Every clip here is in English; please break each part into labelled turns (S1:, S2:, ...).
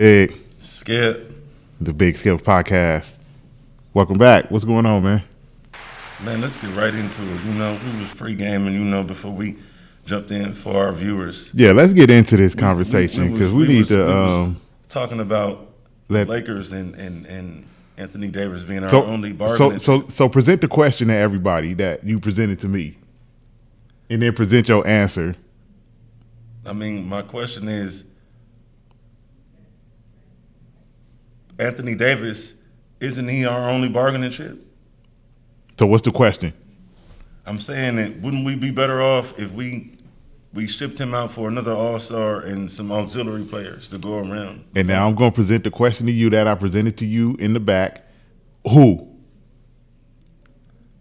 S1: Hey,
S2: Skip.
S1: the Big Skip Podcast. Welcome back. What's going on, man?
S2: Man, let's get right into it. We was pre-gaming, before we jumped in for our viewers.
S1: Yeah, let's get into this conversation because we need to
S2: talking about
S1: let
S2: Lakers and Anthony Davis being our only bargaining.
S1: So present the question to everybody that you presented to me, and then present your answer.
S2: I mean, my question is, Anthony Davis, isn't he our only bargaining chip?
S1: So what's the question?
S2: I'm saying that wouldn't we be better off if we shipped him out for another All-Star and some auxiliary players to go around?
S1: And now I'm going to present the question to you that I presented to you in the back. Who?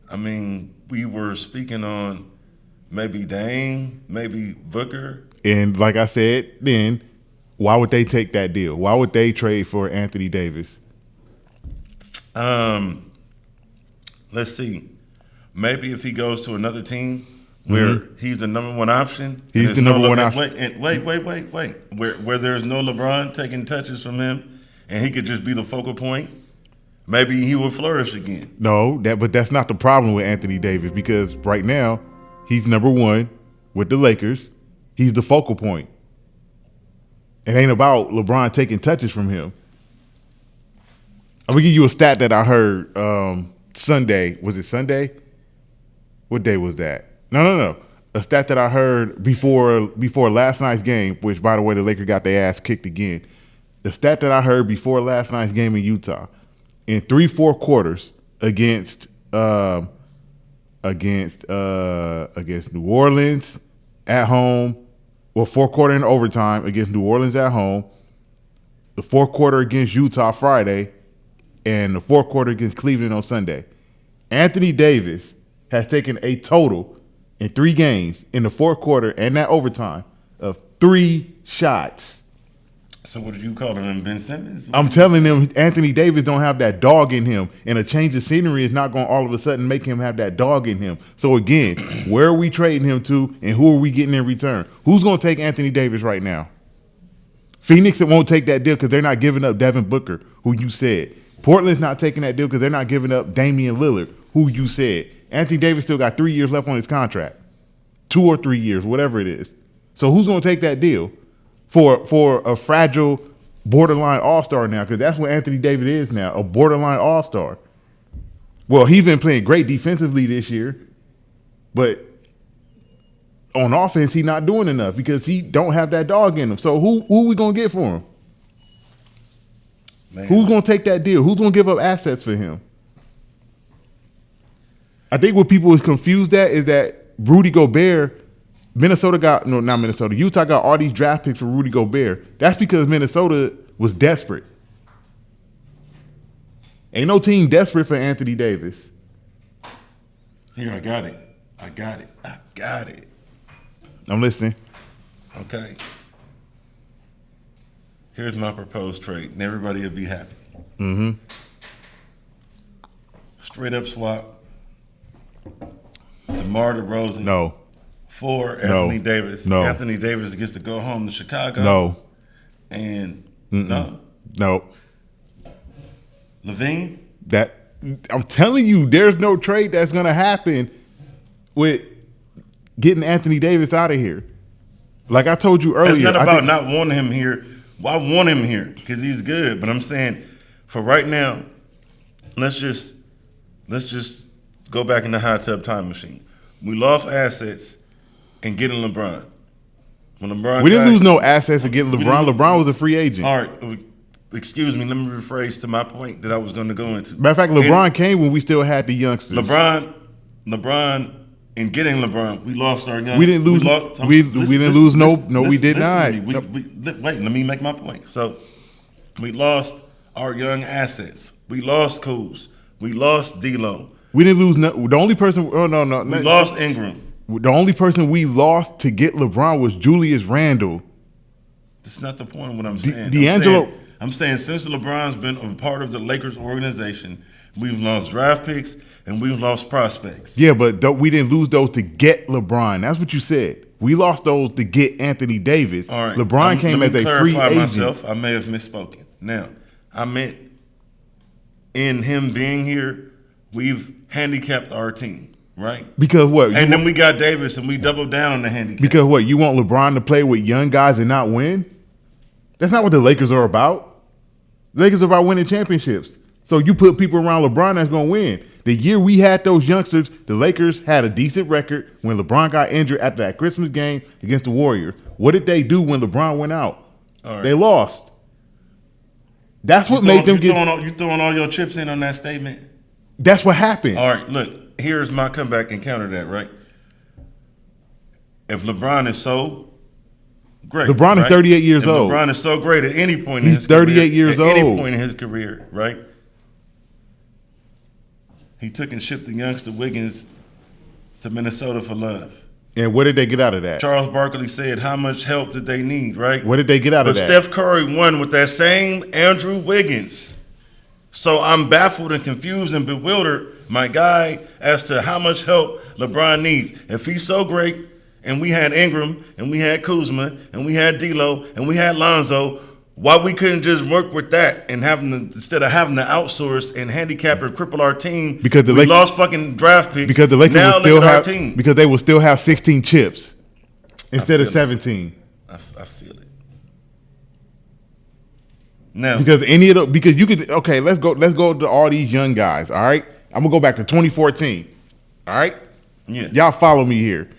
S2: I mean, we were speaking on maybe Dame, maybe Booker.
S1: And like I said then, why would they take that deal? Why would they trade for Anthony Davis?
S2: Let's see. Maybe if he goes to another team where he's the number one option.
S1: He's the number one option.
S2: Wait. Where there's no LeBron taking touches from him and he could just be the focal point, maybe he will flourish again.
S1: No, but that's not the problem with Anthony Davis because right now he's number one with the Lakers. He's the focal point. It ain't about LeBron taking touches from him. I'm gonna give you a stat that I heard Sunday. Was it Sunday? What day was that? No. A stat that I heard before last night's game, which by the way the Lakers got their ass kicked again. The stat that I heard before last night's game in Utah, in 3/4 quarters against New Orleans at home. Well, 4th quarter in overtime against New Orleans at home, the 4th quarter against Utah Friday, and the 4th quarter against Cleveland on Sunday. Anthony Davis has taken a total in 3 games in the 4th quarter and that overtime of 3 shots.
S2: So what did you call him, Ben Simmons?
S1: I'm telling them Anthony Davis don't have that dog in him, and a change of scenery is not going to all of a sudden make him have that dog in him. So again, where are we trading him to, and who are we getting in return? Who's going to take Anthony Davis right now? Phoenix won't take that deal because they're not giving up Devin Booker, who you said. Portland's not taking that deal because they're not giving up Damian Lillard, who you said. Anthony Davis still got 3 years left on his contract, 2 or 3 years, whatever it is. So who's going to take that deal for a fragile borderline all-star now? Because that's what Anthony Davis is now, a borderline all-star. Well, he's been playing great defensively this year, but on offense, he's not doing enough because he don't have that dog in him. So who are we going to get for him?
S2: Man.
S1: Who's going to take that deal? Who's going to give up assets for him? I think what people is confused at is that Rudy Gobert, Utah got all these draft picks for Rudy Gobert. That's because Minnesota was desperate. Ain't no team desperate for Anthony Davis.
S2: Here, I got it.
S1: I'm listening.
S2: Okay. Here's my proposed trade, and everybody will be happy.
S1: Mm-hmm.
S2: Straight up swap. DeMar DeRozan.
S1: No.
S2: For Anthony Davis.
S1: No.
S2: Anthony Davis gets to go home to Chicago.
S1: No.
S2: And
S1: No.
S2: Levine?
S1: I'm telling you, there's no trade that's gonna happen with getting Anthony Davis out of here. Like I told you earlier.
S2: It's not about not wanting him here. Well, I want him here because he's good. But I'm saying for right now, let's just go back in the hot tub time machine. We lost assets in getting LeBron.
S1: We didn't lose no assets in getting LeBron. LeBron was a free agent.
S2: All right. Excuse me. Let me rephrase to my point that I was going to go into.
S1: Matter of fact, LeBron came when we still had the youngsters.
S2: LeBron, in getting LeBron, we lost our young.
S1: We didn't lose. We didn't lose. No, we did not.
S2: Wait, let me make my point. So we lost our young assets. We lost Kuz. We lost D'Lo.
S1: We didn't lose. The only person. Oh no.
S2: We lost Ingram.
S1: The only person we lost to get LeBron was Julius Randle.
S2: That's not the point of what I'm saying.
S1: D'Angelo.
S2: I'm saying since LeBron's been a part of the Lakers organization, we've lost draft picks and we've lost prospects.
S1: Yeah, but we didn't lose those to get LeBron. That's what you said. We lost those to get Anthony Davis.
S2: All right.
S1: LeBron came as a free agent.
S2: Myself. I may have misspoken. Now, I meant in him being here, we've handicapped our team, right?
S1: Because what?
S2: And then we got Davis, and we doubled down on the handicap.
S1: Because what? You want LeBron to play with young guys and not win? That's not what the Lakers are about. The Lakers are about winning championships. So you put people around LeBron that's going to win. The year we had those youngsters, the Lakers had a decent record when LeBron got injured after that Christmas game against the Warriors. What did they do when LeBron went out? They lost. That's what made them get.
S2: You throwing all your chips in on that statement?
S1: That's what happened.
S2: All right, look, here's my comeback and counter that, right? If LeBron is so great.
S1: LeBron is 38 years old.
S2: LeBron is so great at any point in his
S1: career. He's 38
S2: career.
S1: years old.
S2: At any point in his career, right? He took and shipped the youngster Wiggins to Minnesota for love.
S1: And what did they get out of that?
S2: Charles Barkley said, how much help did they need, right?
S1: What did they get out of that?
S2: Steph Curry won with that same Andrew Wiggins. So I'm baffled and confused and bewildered, my guy, as to how much help LeBron needs. If he's so great, and we had Ingram, and we had Kuzma, and we had D'Lo, and we had Lonzo, why we couldn't just work with that and instead of having to outsource and handicap and cripple our team?
S1: Because
S2: we lost fucking draft picks.
S1: Because the Lakers because they will still have 16 chips instead of 17.
S2: I feel it. Now,
S1: because you could let's go to all these young guys. All right, I'm gonna go back to 2014. All right, y'all follow me here.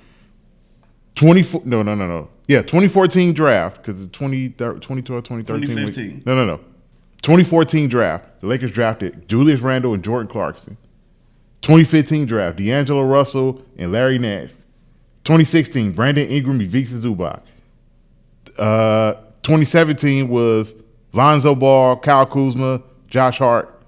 S1: 2014 draft, because it's 2012, 2013.
S2: 2015.
S1: No. 2014 draft, the Lakers drafted Julius Randle and Jordan Clarkson. 2015 draft, D'Angelo Russell and Larry Nance. 2016, Brandon Ingram and Ivica Zubac. 2017 was Lonzo Ball, Kyle Kuzma, Josh Hart.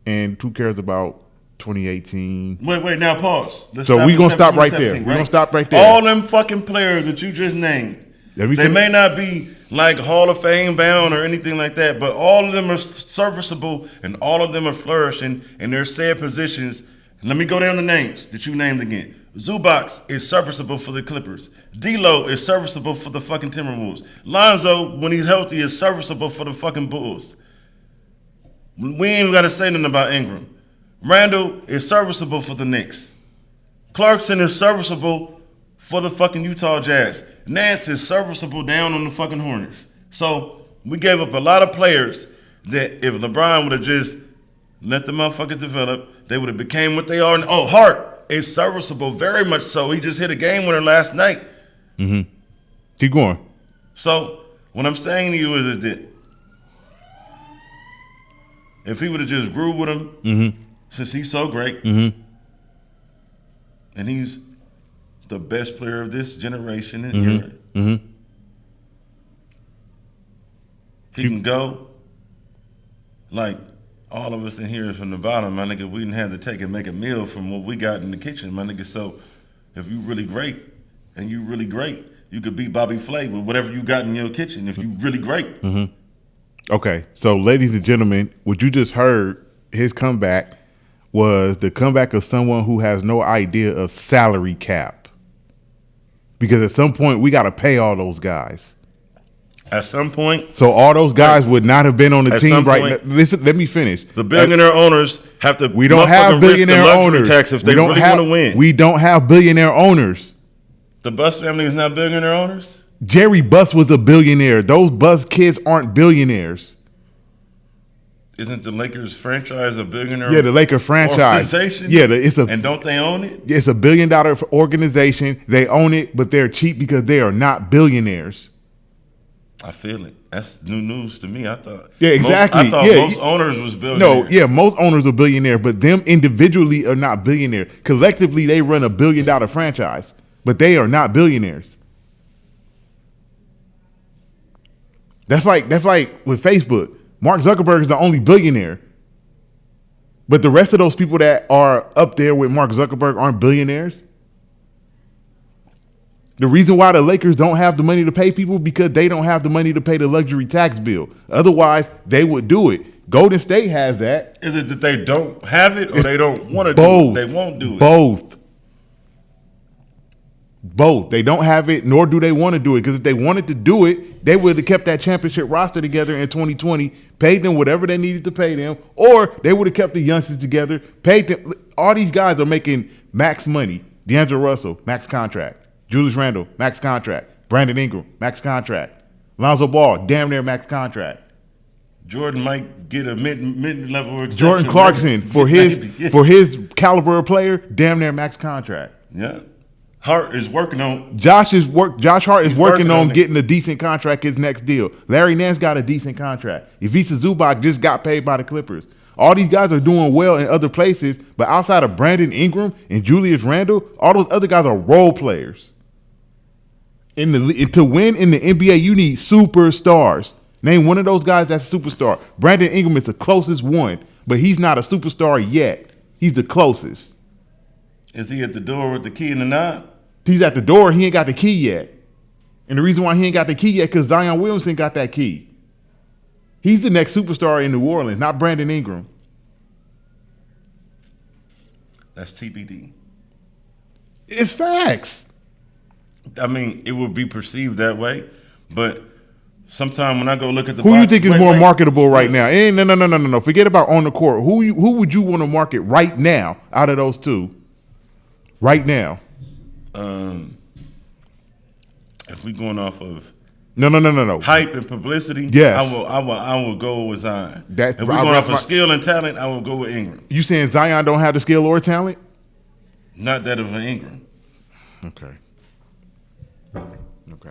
S1: And who cares about 2018?
S2: Wait, now pause.
S1: So we're going to stop right there. We're going to stop right there.
S2: All them fucking players that you just named, they may not be like Hall of Fame bound or anything like that, but all of them are serviceable and all of them are flourishing in their said positions. Let me go down the names that you named again. Zubac is serviceable for the Clippers. D'Lo is serviceable for the fucking Timberwolves. Lonzo, when he's healthy, is serviceable for the fucking Bulls. We ain't even got to say nothing about Ingram. Randall is serviceable for the Knicks. Clarkson is serviceable for the fucking Utah Jazz. Nance is serviceable down on the fucking Hornets. So we gave up a lot of players that if LeBron would have just let the motherfuckers develop, they would have became what they are. Oh, Hart is serviceable, very much so. He just hit a game winner last night.
S1: Mm-hmm. Keep going.
S2: So what I'm saying to you is that if he would have just grew with him,
S1: mm-hmm.
S2: since he's so great,
S1: mm-hmm.
S2: and he's the best player of this generation and
S1: mm-hmm.
S2: era,
S1: mm-hmm.
S2: he can go like all of us in here from the bottom, my nigga. We didn't have to take and make a meal from what we got in the kitchen, my nigga. So if you really great and you really great, you could beat Bobby Flay with whatever you got in your kitchen if you really great.
S1: Mm-hmm. Okay, so ladies and gentlemen, what you just heard, his comeback was the comeback of someone who has no idea of salary cap. Because at some point, we got to pay all those guys.
S2: At some point.
S1: So all those guys would not have been on the team right now. Listen, let me finish.
S2: The billionaire owners have to.
S1: We don't have billionaire owners.
S2: Tax if they really want to win.
S1: We don't have billionaire owners.
S2: The Buss family is not billionaire owners?
S1: Jerry Buss was a billionaire. Those Buss kids aren't billionaires.
S2: Isn't the Lakers franchise a billionaire?
S1: Yeah, the Lakers franchise.
S2: Organization?
S1: Yeah,
S2: and don't they own it?
S1: It's a $1 billion organization. They own it, but they're cheap because they are not billionaires.
S2: I feel it. That's new news to me. I thought.
S1: Yeah, exactly.
S2: I thought most owners was billionaires.
S1: No, yeah, most owners are billionaires, but them individually are not billionaires. Collectively, they run a $1 billion franchise, but they are not billionaires. That's like with Facebook. Mark Zuckerberg is the only billionaire. But the rest of those people that are up there with Mark Zuckerberg aren't billionaires. The reason why the Lakers don't have the money to pay people because they don't have the money to pay the luxury tax bill. Otherwise, they would do it. Golden State has that.
S2: Is it that they don't have it or they don't want to do it? They won't do it.
S1: Both. Both. They don't have it, nor do they want to do it. Because if they wanted to do it, they would have kept that championship roster together in 2020, paid them whatever they needed to pay them, or they would have kept the youngsters together, paid them. All these guys are making max money. D'Angelo Russell, max contract. Julius Randle, max contract. Brandon Ingram, max contract. Lonzo Ball, damn near max contract.
S2: Jordan might get a mid-level exception.
S1: Jordan Clarkson, for his caliber of player, damn near max contract.
S2: Yeah. Hart is working on.
S1: Josh Hart is working on
S2: it.
S1: getting a decent contract his next deal. Larry Nance got a decent contract. Ivica Zubac just got paid by the Clippers. All these guys are doing well in other places, but outside of Brandon Ingram and Julius Randle, all those other guys are role players. To win in the NBA, you need superstars. Name one of those guys that's a superstar. Brandon Ingram is the closest one, but he's not a superstar yet. He's the closest.
S2: Is he at the door with the key and the knob?
S1: He's at the door. He ain't got the key yet. And the reason why he ain't got the key yet because Zion Williamson got that key. He's the next superstar in New Orleans, not Brandon Ingram.
S2: That's TBD.
S1: It's facts.
S2: I mean, it would be perceived that way, but sometime when I go look at the
S1: who
S2: box,
S1: you think is more marketable right now? No. Forget about on the court. Who would you want to market right now out of those two? Right now.
S2: If we going off of
S1: no.
S2: hype and publicity,
S1: yes,
S2: I will go with Zion.
S1: If
S2: we going off of skill and talent, I will go with Ingram.
S1: You saying Zion don't have the skill or talent?
S2: Not that of an Ingram.
S1: Okay.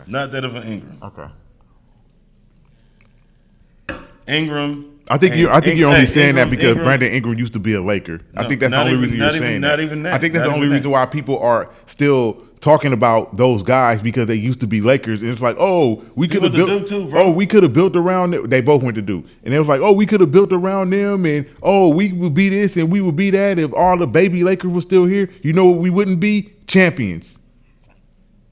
S2: Not that of an Ingram.
S1: Okay.
S2: Ingram.
S1: I think you're only saying that because
S2: Ingram,
S1: Brandon Ingram used to be a Laker. I think that's the only reason you're saying that.
S2: Not even that.
S1: I think that's the only reason why people are still talking about those guys because they used to be Lakers. And it's like, oh, we could have built. We could have built around them. They both went to Duke, and it was like, oh, we could have built around them, and oh, we would be this and we would be that if all the baby Lakers were still here. You know what we wouldn't be? Champions.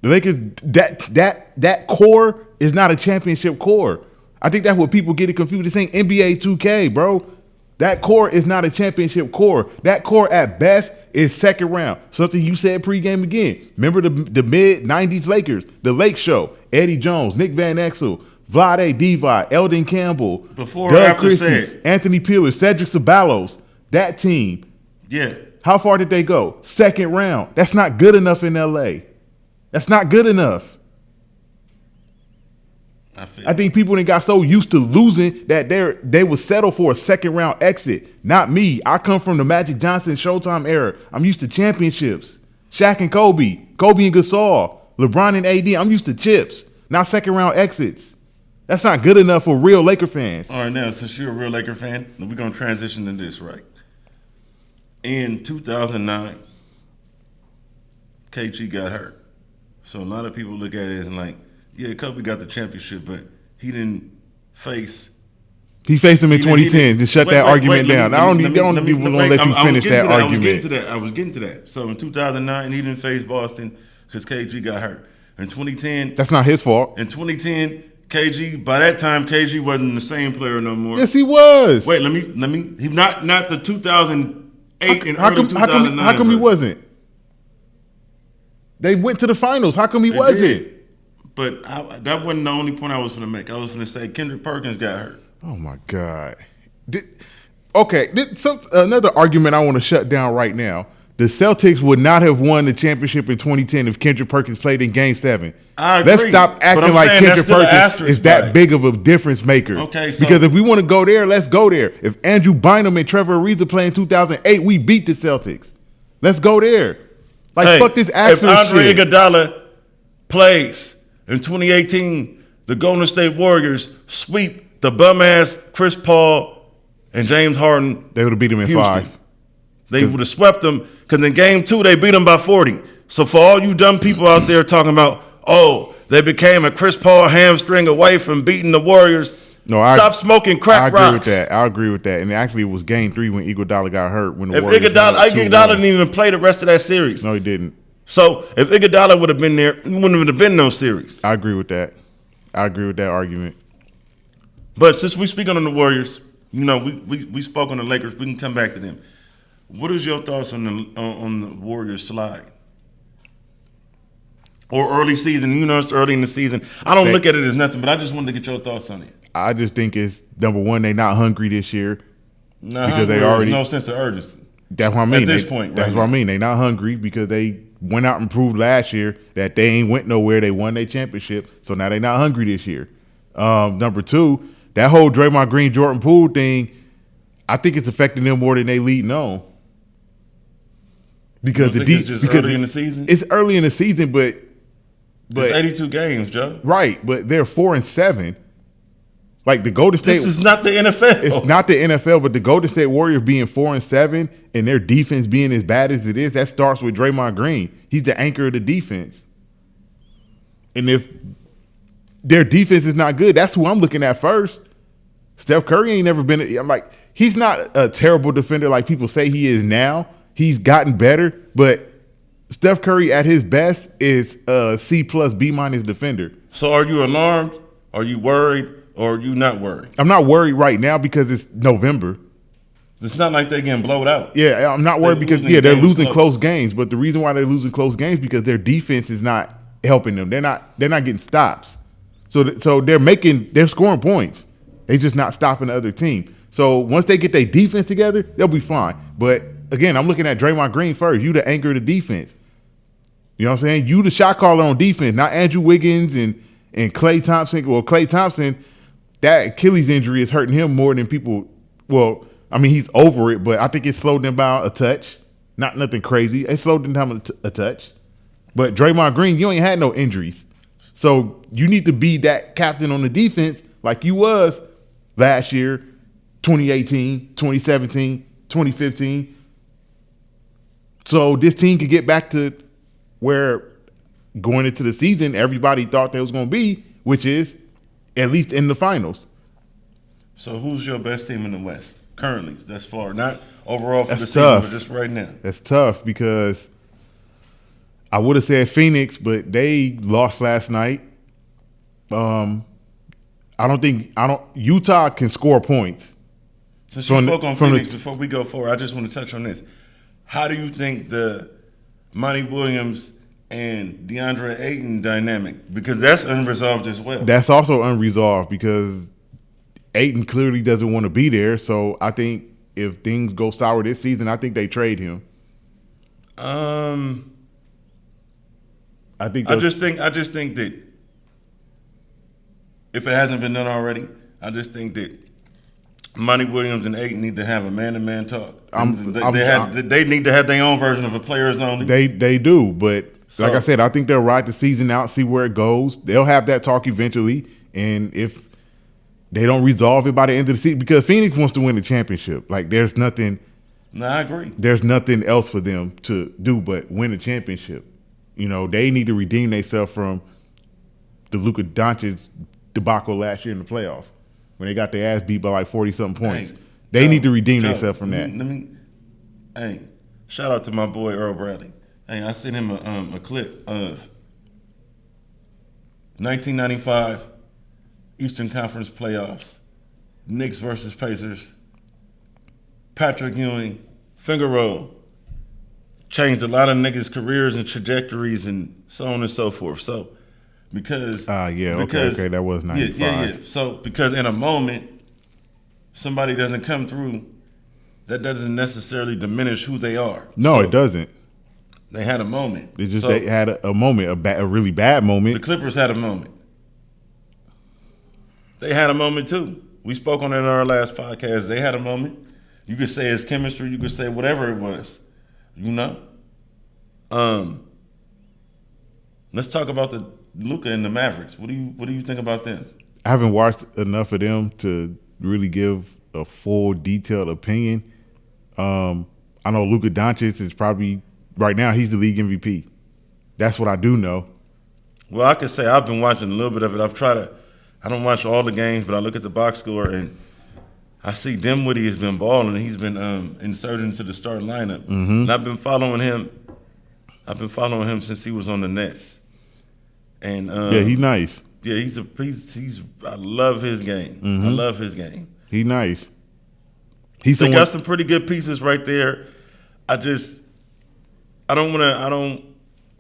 S1: The Lakers, that core is not a championship core. I think that's what people get it confused. This ain't NBA 2K, bro. That core is not a championship core. That core at best is second round. Something you said pregame again. Remember the mid-90s Lakers, the Lake Show, Eddie Jones, Nick Van Exel, Vlade Divac, Eldon Campbell,
S2: before
S1: Doug
S2: after
S1: Christie,
S2: said.
S1: Anthony Peeler, Cedric Ceballos, that team.
S2: Yeah.
S1: How far did they go? Second round. That's not good enough in LA. That's not good enough. I think people done got so used to losing that they would settle for a second round exit. Not me. I come from the Magic Johnson Showtime era. I'm used to championships. Shaq and Kobe and Gasol, LeBron and AD. I'm used to chips, not second round exits. That's not good enough for real Laker fans.
S2: All right, now since you're a real Laker fan, we're gonna transition to this, right? In 2009, KG got hurt, so a lot of people look at it and like, yeah, Kobe got the championship, but he didn't face.
S1: He faced him in 2010 to shut that argument down. I don't even want to let you finish that argument.
S2: I was getting to that. So in 2009, he didn't face Boston because KG got hurt. In 2010,
S1: that's not his fault.
S2: In 2010, KG. By that time, KG wasn't the same player no more.
S1: Yes, he was.
S2: Wait, let me. He not the 2008 and early 2009.
S1: How come he wasn't? They went to the finals. How come he wasn't?
S2: Did. But that wasn't the only point I was going to make. I was going to say Kendrick Perkins got hurt.
S1: Oh, my God. Another argument I want to shut down right now. The Celtics would not have won the championship in 2010 if Kendrick Perkins played in Game 7.
S2: I agree.
S1: Let's stop acting like Kendrick Perkins is that big of a difference maker.
S2: Okay, so
S1: because if we want to go there, let's go there. If Andrew Bynum and Trevor Ariza play in 2008, we beat the Celtics. Let's go there. Fuck this accent
S2: shit. If Andre
S1: shit.
S2: Iguodala plays in 2018, the Golden State Warriors sweep the bum-ass Chris Paul and James Harden.
S1: They would have beat him in
S2: Houston.
S1: 5.
S2: They would have swept them because in Game 2, they beat them by 40. So for all you dumb people out there talking about, oh, they became a Chris Paul hamstring away from beating the Warriors, stop smoking crack rocks.
S1: I agree with that. And actually, it was Game 3 when Iguodala got hurt. When the
S2: if
S1: Warriors
S2: Iguodala didn't even play the rest of that series.
S1: No, he didn't.
S2: So if Iguodala would have been there, it wouldn't have been no series.
S1: I agree with that. I agree with that argument.
S2: But since we speaking on the Warriors, we spoke on the Lakers. We can come back to them. What is your thoughts on the Warriors slide? or early season. You know, it's early in the season. I don't
S1: They-
S2: look at it as nothing, but I just wanted to get your thoughts on it.
S1: I just think it's number one, they not hungry this year.
S2: No,
S1: Because they
S2: there's
S1: already-
S2: no sense of urgency.
S1: That's what I mean.
S2: this point,
S1: that's
S2: right
S1: what I
S2: now.
S1: mean. They not hungry because they went out and proved last year that they ain't went nowhere. They won their championship, so now they not hungry this year. Number two, that whole Draymond Green, Jordan Poole thing, I think it's affecting them more than they leading on. Because
S2: You don't think it's just early in the season?
S1: It's early in the season, but
S2: It's 82 games, Joe.
S1: right, but they're 4-7. Like the Golden State,
S2: This is not the NFL.
S1: it's not the NFL, but the Golden State Warriors being 4-7 and their defense being as bad as it is, that starts with Draymond Green. He's the anchor of the defense. And if their defense is not good, that's who I'm looking at first. Steph Curry ain't never been. I'm like, he's not a terrible defender like people say he is now. He's gotten better, but Steph Curry at his best is a C+, B- defender.
S2: So are you alarmed? Are you worried? Or are you not worried?
S1: I'm not worried right now because it's November.
S2: It's not like they're getting blowed out.
S1: Yeah, I'm not worried
S2: They're
S1: because
S2: losing
S1: they're
S2: games
S1: losing
S2: close.
S1: close games. But the reason why they're losing close games because their defense is not helping them. They're not getting stops. So they're scoring points. They just not stopping the other team. So once they get their defense together, they'll be fine. But again, I'm looking at Draymond Green first. You the anchor of the defense. You know what I'm saying? You the shot caller on defense, not Andrew Wiggins and Klay Thompson. Well, Klay Thompson, that Achilles injury is hurting him more than people. Well, I mean, he's over it, but I think it slowed him down a touch. Not nothing crazy. It slowed him down a touch. But Draymond Green, you ain't had no injuries. So you need to be that captain on the defense like you was last year, 2018, 2017, 2015. So this team could get back to where going into the season, everybody thought they was going to be, which is at least in the finals.
S2: So who's your best team in the West currently? That's far, not overall for
S1: That's
S2: the season,
S1: tough.
S2: but just right now.
S1: That's tough because I would have said Phoenix, but they lost last night. Utah can score points.
S2: Since you
S1: From the-
S2: spoke on
S1: from the-
S2: Phoenix, before we go forward, I just want to touch on this. How do you think the Monty Williams and DeAndre Ayton dynamic, because that's unresolved as well?
S1: That's also unresolved because Ayton clearly doesn't want to be there. So I think if things go sour this season, I think they trade him. I think
S2: I just think that if it hasn't been done already, I just think that Monty Williams and Ayton need to have a man-to-man talk. They need to have their own version of a players only.
S1: They do, but like
S2: So-
S1: I said, I think they'll ride the season out, see where it goes. They'll have that talk eventually, and if they don't resolve it by the end of the season, because Phoenix wants to win the championship. Like there's nothing
S2: I agree.
S1: else for them to do but win a championship. You know, they need to redeem themselves from the Luka Doncic debacle last year in the playoffs when they got their ass beat by like 40-something points.
S2: Hey,
S1: They
S2: Joe,
S1: need to redeem
S2: Joe,
S1: themselves from that.
S2: Hey, shout out to my boy Earl Bradley. Hey, I sent him a clip of 1995 Eastern Conference playoffs, Knicks versus Pacers. Patrick Ewing, finger roll, changed a lot of niggas' careers and trajectories and so on and so forth. So, because
S1: okay, that was 95.
S2: Yeah. So, because in a moment, somebody doesn't come through, that doesn't necessarily diminish who they are.
S1: No,
S2: So,
S1: it doesn't.
S2: They had a moment.
S1: It's just
S2: So,
S1: they had a moment, a really bad
S2: the
S1: moment.
S2: Clippers had a moment. They had a moment too. We spoke on it in our last podcast. They had a moment. You could say it's chemistry. You could say whatever it was. You know. Let's talk about the Luka and the Mavericks. What do you think about them?
S1: I haven't watched enough of them to really give a full, detailed opinion. I know Luka Doncic is probably right now he's the league MVP. That's what I do know.
S2: Well, I could say I've been watching a little bit of it. I don't watch all the games, but I look at the box score and I see Dinwiddie has been balling. He's been inserted into the starting lineup, and I've been following him. I've been following him since he was on the Nets. And
S1: Yeah, he's nice.
S2: yeah, he's. I love his game. I love his game.
S1: He's nice. He's
S2: They
S1: someone,
S2: got some pretty good pieces right there. I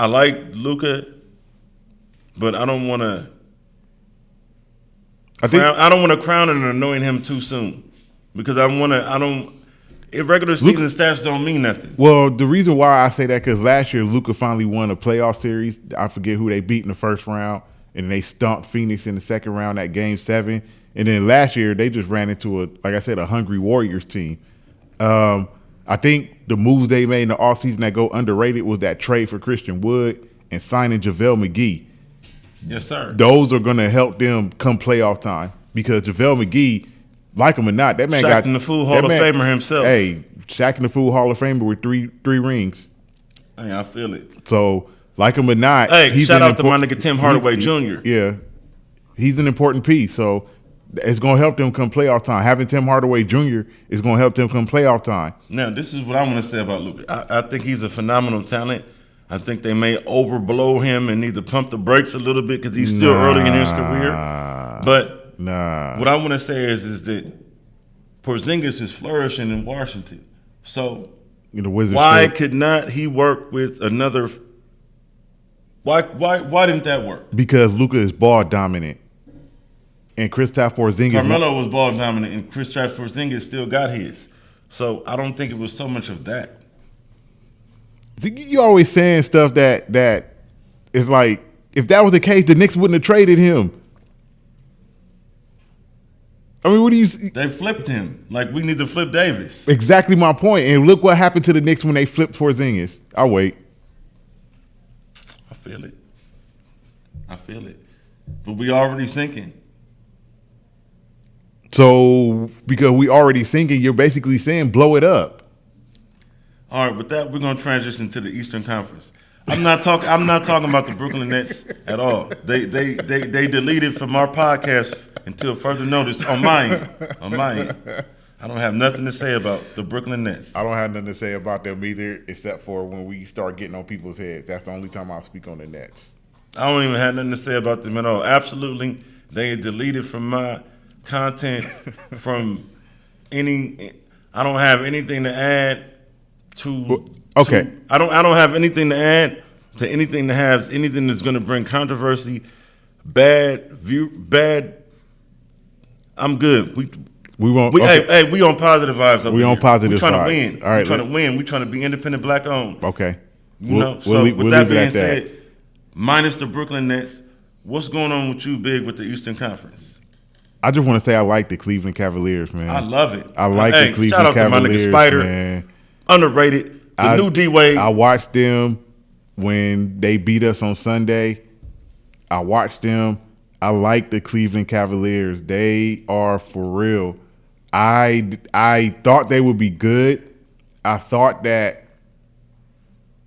S2: like Luka, but I don't want to.
S1: I
S2: don't want to crown and anoint him too soon because I don't. If regular season stats don't mean nothing.
S1: Well, the reason why I say that because last year Luka finally won a playoff series. I forget who they beat in the first round, and then they stomped Phoenix in the second round at Game 7. And then last year they just ran into a hungry Warriors team. I think the moves they made in the offseason that go underrated was that trade for Christian Wood and signing JaVale McGee.
S2: Yes, sir.
S1: Those are going to help them come playoff time because JaVale McGee, like him or not, that man
S2: Shaq in the Fool Hall of Famer himself.
S1: Hey, Shaq in the Fool Hall of Famer with three rings.
S2: Hey, I feel it.
S1: So, like him or not,
S2: hey, shout out to my nigga Tim Hardaway Jr.
S1: Yeah, he's an important piece. So it's going to help them come playoff time. Having Tim Hardaway Jr. is going to help them come playoff time.
S2: Now, this is what I want to say about Luka. I think he's a phenomenal talent. I think they may overblow him and need to pump the brakes a little bit because he's still early in his career. But what I want to say is that Porzingis is flourishing in Washington. So why could not he work with another? Why didn't that work?
S1: Because Luka is ball dominant, and Kristaps Porzingis.
S2: Carmelo was ball dominant, and Kristaps Porzingis still got his. So I don't think it was so much of that.
S1: You always saying stuff that is like, if that was the case, the Knicks wouldn't have traded him. I mean, what do you?
S2: They flipped him. Like, we need to flip Davis.
S1: Exactly my point. And look what happened to the Knicks when they flipped Porzingis. I'll wait.
S2: I feel it. But we already sinking.
S1: So because we already sinking, you're basically saying blow it up.
S2: All right, with that, we're gonna transition to the Eastern Conference. I'm not talking about the Brooklyn Nets at all. They deleted from our podcast until further notice on my end. I don't have nothing to say about the Brooklyn Nets.
S1: I don't have nothing to say about them either, except for when we start getting on people's heads. That's the only time I'll speak on the Nets.
S2: I don't even have nothing to say about them at all. Absolutely, they deleted from my content from any. I don't have anything to add. I don't have anything to add to anything that has anything that's going to bring controversy, bad. I'm good. We on positive vibes.
S1: We on positive.
S2: We trying to
S1: vibes.
S2: win.
S1: All right,
S2: we trying to win. We trying to be independent, black owned.
S1: Okay.
S2: With that being said, minus the Brooklyn Nets, what's going on with you, Big, with the Eastern Conference?
S1: I just want to say I like the Cleveland Cavaliers, man.
S2: I love it.
S1: I like the Cleveland
S2: shout out
S1: Cavaliers,
S2: to my nigga Spider,
S1: man.
S2: Underrated. The new D-Wade.
S1: I watched them when they beat us on Sunday. I watched them. I like the Cleveland Cavaliers. They are for real. I thought they would be good. I thought that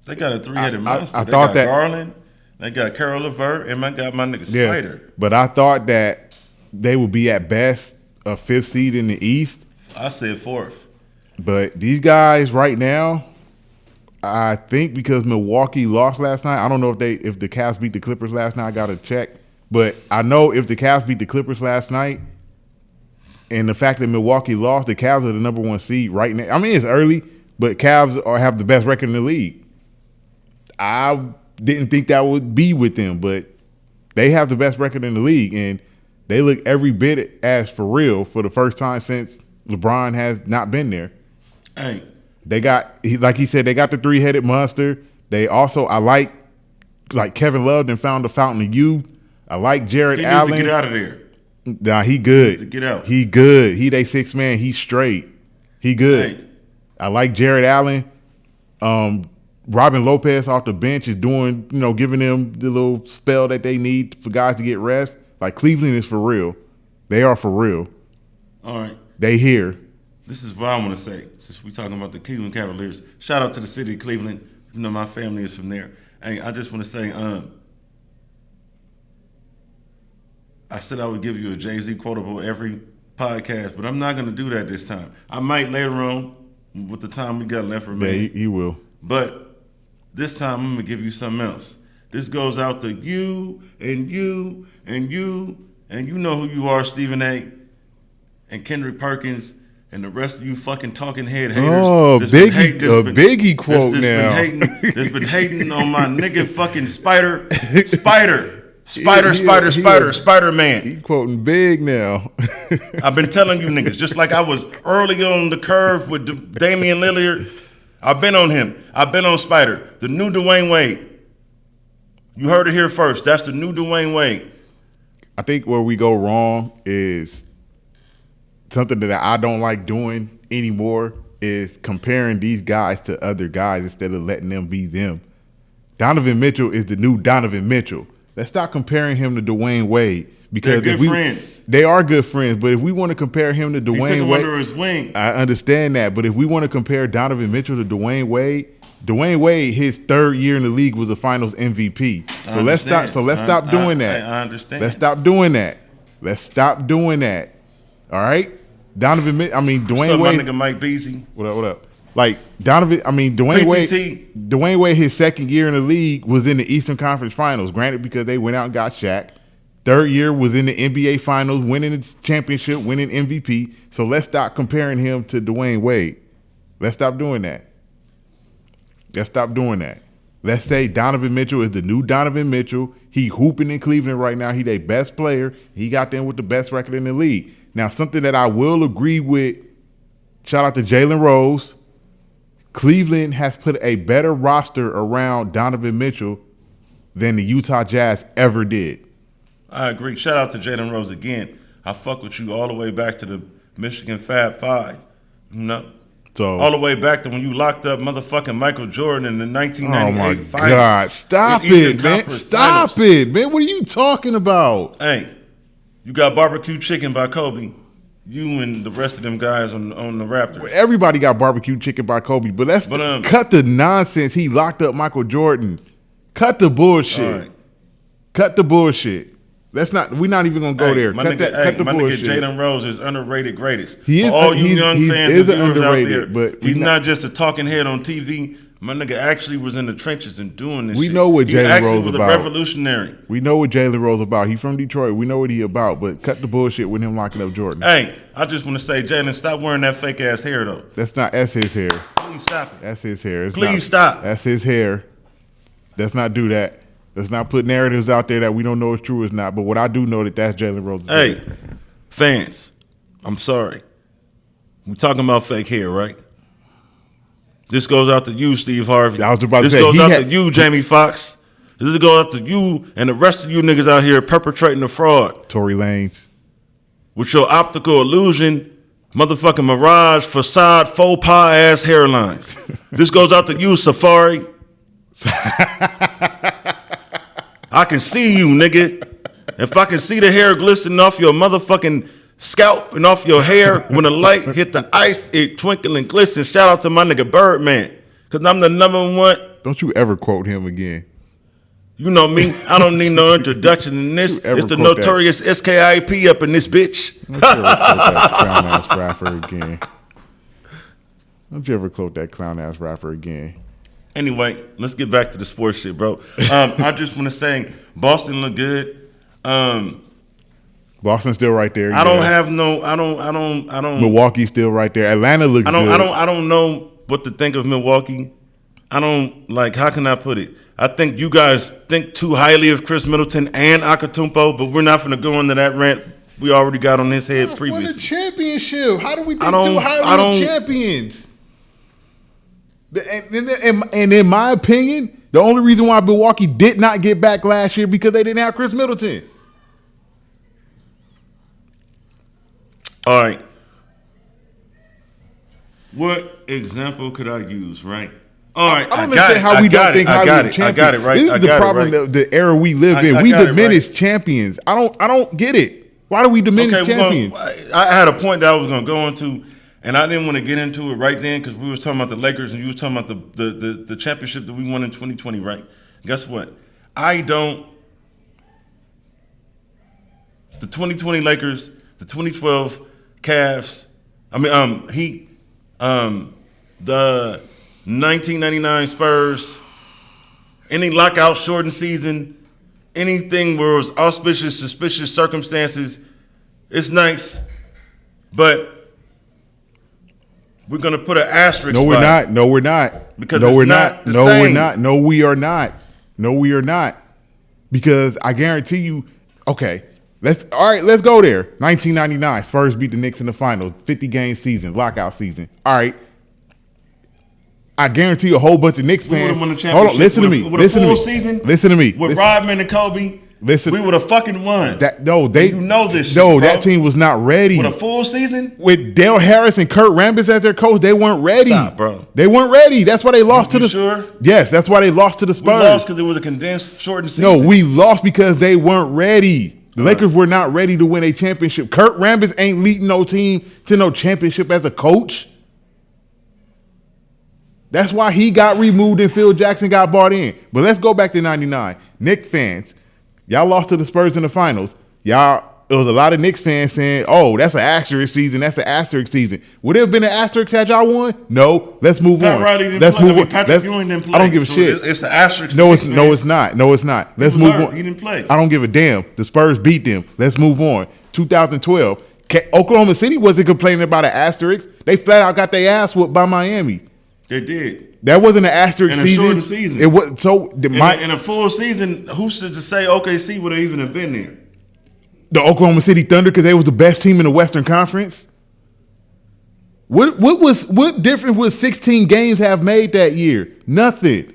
S2: they got a three-headed monster.
S1: I thought that
S2: Garland, they got Carol LeVert, and I got my nigga Spider.
S1: Yeah, but I thought that they would be at best a 5th seed in the East.
S2: I said 4th.
S1: But these guys right now, I think because Milwaukee lost last night, I don't know if the Cavs beat the Clippers last night. I got to check. But I know if the Cavs beat the Clippers last night, and the fact that Milwaukee lost, the Cavs are the number 1 seed right now. I mean, it's early, but Cavs have the best record in the league. I didn't think that would be with them, but they have the best record in the league, and they look every bit as for real for the first time since LeBron has not been there.
S2: Hey.
S1: They got, like he said, they got the three-headed monster. They also, I like Kevin Love and found the fountain of youth. I like Jared Allen.
S2: He needs to get out of there.
S1: Nah, he good.
S2: To get out.
S1: He good. He they 6th man. He's straight. He good.
S2: Hey.
S1: I like Jared Allen. Robin Lopez off the bench is doing, giving them the little spell that they need for guys to get rest. Like Cleveland is for real. They are for real.
S2: All right.
S1: They here.
S2: This is what I want to say. Since we're talking about the Cleveland Cavaliers, shout out to the city of Cleveland. My family is from there. Hey, I just want to say, I said I would give you a Jay-Z quotable every podcast, but I'm not going to do that this time. I might later on with the time we got left remaining.
S1: Yeah, he will.
S2: But this time I'm going to give you something else. This goes out to you and you and you, and you know who you are, Stephen A. and Kendrick Perkins and the rest of you fucking talking head haters.
S1: Oh, Biggie quote now.
S2: That's been hating on my nigga fucking Spider. Spider-Man.
S1: He quoting big now.
S2: I've been telling you niggas, just like I was early on the curve with Damian Lillard, I've been on him. I've been on Spider. The new Dwayne Wade. You heard it here first. That's the new Dwayne Wade.
S1: I think where we go wrong is something that I don't like doing anymore is comparing these guys to other guys instead of letting them be them. Donovan Mitchell is the new Donovan Mitchell. Let's stop comparing him to Dwayne Wade because
S2: they're good friends.
S1: They are good friends, but if we want to compare him to
S2: He took
S1: Dwayne
S2: him
S1: Wade,
S2: under his wing.
S1: I understand that, but if we want to compare Donovan Mitchell to Dwayne Wade, his third year in the league was a Finals MVP. So let's stop doing that.
S2: I understand.
S1: Let's stop doing that. Let's stop doing that. All right, Dwayne Wade.
S2: My nigga Mike Beasley.
S1: What up? Like Dwayne
S2: PTT.
S1: Dwayne Wade, his second year in the league was in the Eastern Conference Finals. Granted, because they went out and got Shaq. Third year was in the NBA Finals, winning the championship, winning MVP. So let's stop comparing him to Dwayne Wade. Let's stop doing that. Let's say Donovan Mitchell is the new Donovan Mitchell. He hooping in Cleveland right now. He their best player. He got them with the best record in the league. Now, something that I will agree with, shout out to Jalen Rose. Cleveland has put a better roster around Donovan Mitchell than the Utah Jazz ever did.
S2: I agree. Shout out to Jalen Rose again. I fuck with you all the way back to the Michigan Fab Five. You know?
S1: So
S2: all the way back to when you locked up motherfucking Michael Jordan in the 1998 finals.
S1: Oh my God! Stop it, man! Stop it, man! What are you talking about?
S2: Hey, you got barbecue chicken by Kobe. You and the rest of them guys on the Raptors.
S1: Everybody got barbecue chicken by Kobe, but cut the nonsense. He locked up Michael Jordan. Cut the bullshit.
S2: Right.
S1: Cut the bullshit. We're not even gonna go there. Cut the bullshit.
S2: Nigga Jalen Rose is underrated greatest.
S1: He is.
S2: For all you young fans and viewers
S1: underrated,
S2: out there,
S1: but
S2: he's not just a talking head on TV. My nigga actually was in the trenches and doing this.
S1: We
S2: shit.
S1: know what Jalen Rose about.
S2: He actually was a revolutionary.
S1: We know what Jalen Rose about. He from Detroit. We know what he about. But cut the bullshit with him locking up Jordan.
S2: Hey, I just want to say, Jalen, stop wearing that fake ass hair though.
S1: That's his hair.
S2: Please stop it.
S1: That's his hair.
S2: Please stop.
S1: That's his hair. Let's not do that. Let's not put narratives out there that we don't know is true or not. But what I do know that's Jalen Rose's hair.
S2: Fans, I'm sorry. We're talking about fake hair, right? This goes out to you, Steve Harvey.
S1: I was about to
S2: say, this goes out to you, Jamie Foxx. This goes out to you and the rest of you niggas out here perpetrating the fraud.
S1: Tory Lanez.
S2: With your optical illusion, motherfucking mirage, facade, faux pas ass hairlines. This goes out to you, Safari. I can see you, nigga. If I can see the hair glistening off your motherfucking scalp and off your hair when the light hit the ice, it twinkle and glisten. Shout out to my nigga Birdman, because I'm the number one.
S1: Don't you ever quote him again.
S2: You know me. I don't need no introduction in this. It's the notorious SKIP up in this bitch.
S1: Don't you ever quote that clown-ass rapper again. Don't you ever quote that clown-ass rapper again.
S2: Anyway, let's get back to the sports shit, bro. I just want to say Boston look good.
S1: Boston's still right there.
S2: I don't.
S1: Milwaukee's still right there. Atlanta looks good.
S2: I don't know what to think of Milwaukee. I don't like. How can I put it? I think you guys think too highly of Chris Middleton and Akatumpo, but we're not going to go into that rant. We already got on his head previously.
S1: Won a championship. How do we think too highly of champions? And in my opinion, the only reason why Milwaukee did not get back last year because they didn't have Chris Middleton.
S2: All right. What example could I use, right? All right,
S1: I don't understand how we don't think highly of champions.
S2: I got it, right?
S1: This is the problem, the era we live in. We diminish champions. I don't get it. Why do we diminish champions?
S2: I had a point that I was going to go into, and I didn't want to get into it right then because we was talking about the Lakers and you was talking about the championship that we won in 2020, right? Guess what? The 2020 Lakers, the 2012 Cavs, Heat, the 1999 Spurs, any lockout shortened season, anything where it was auspicious, suspicious circumstances, it's nice, but we're going to put an asterisk.
S1: No, we're not. No, we're not.
S2: Because
S1: no,
S2: it's
S1: we're
S2: not.
S1: No, we're not. No, we are not. No, we are not. because I guarantee you. Okay, let's go there. 1999, Spurs beat the Knicks in the finals, 50-game season, lockout season. All right. I guarantee you a whole bunch of Knicks
S2: We would
S1: fans.
S2: have won the
S1: Hold on,
S2: championship.
S1: listen to me.
S2: With
S1: Listen
S2: a
S1: to
S2: full
S1: me.
S2: season.
S1: Listen to me.
S2: With
S1: Listen.
S2: Rodman and Kobe.
S1: Listen.
S2: We would have fucking won.
S1: You
S2: know this shit,
S1: No,
S2: bro.
S1: that team was not ready.
S2: With a full season.
S1: With Dale Harris and Kurt Rambis as their coach, they weren't ready.
S2: Stop, bro.
S1: They weren't ready. That's why they lost to
S2: You
S1: the.
S2: sure?
S1: Yes, that's why they lost to the
S2: We
S1: Spurs.
S2: lost because it was a condensed, shortened season.
S1: No, we lost because they weren't ready. The Lakers were not ready to win a championship. Kurt Rambis ain't leading no team to no championship as a coach. That's why he got removed and Phil Jackson got brought in. But let's go back to 99. Knicks fans, y'all lost to the Spurs in the finals. It was a lot of Knicks fans saying, oh, that's an asterisk season. That's an asterisk season. Would it have been an asterisk had y'all won? No. Let's move
S2: Pat
S1: on.
S2: Riley didn't
S1: Let's
S2: play.
S1: move
S2: I mean,
S1: on.
S2: Patrick Ewing didn't play.
S1: I don't give a
S2: So
S1: shit.
S2: It's an asterisk.
S1: No,
S2: for
S1: it's not. No, it's not. Let's
S2: was
S1: move
S2: hurt.
S1: on.
S2: He didn't play.
S1: I don't give a damn. The Spurs beat them. Let's move on. 2012. Oklahoma City wasn't complaining about an asterisk. They flat out got their ass whooped by Miami.
S2: They did.
S1: That wasn't an asterisk
S2: In a
S1: season.
S2: shortened season.
S1: It was so
S2: In a full season, who's to say OKC would have even have been there?
S1: the Oklahoma City Thunder because they was the best team in the Western Conference. What difference would 16 games have made that year? Nothing.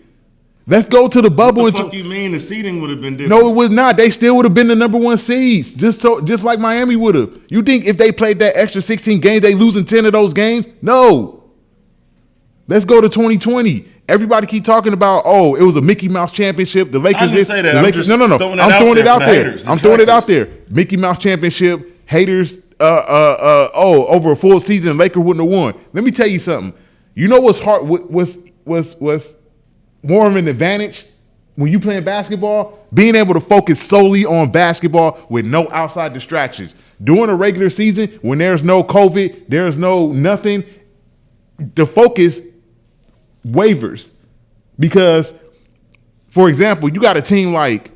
S1: Let's go to the bubble.
S2: What the fuck you mean? The seeding would have been different.
S1: No, it was not. They still would have been the number one seeds, just like Miami would have. You think if they played that extra 16 games, they losing 10 of those games? No. Let's go to 2020. Everybody keep talking about, oh, it was a Mickey Mouse championship. The Lakers.
S2: I didn't say that.
S1: The
S2: I'm
S1: Lakers,
S2: just
S1: no.
S2: throwing
S1: I'm throwing it out
S2: for the
S1: there.
S2: haters, the
S1: I'm throwing it out
S2: detractors.
S1: there. Mickey Mouse championship. Haters. Over a full season, Lakers wouldn't have won. Let me tell you something. You know what's hard? Was more of an advantage when you playing basketball? Being able to focus solely on basketball with no outside distractions. During a regular season, when there's no COVID, there's no nothing, the focus wavers. Because, for example, you got a team like,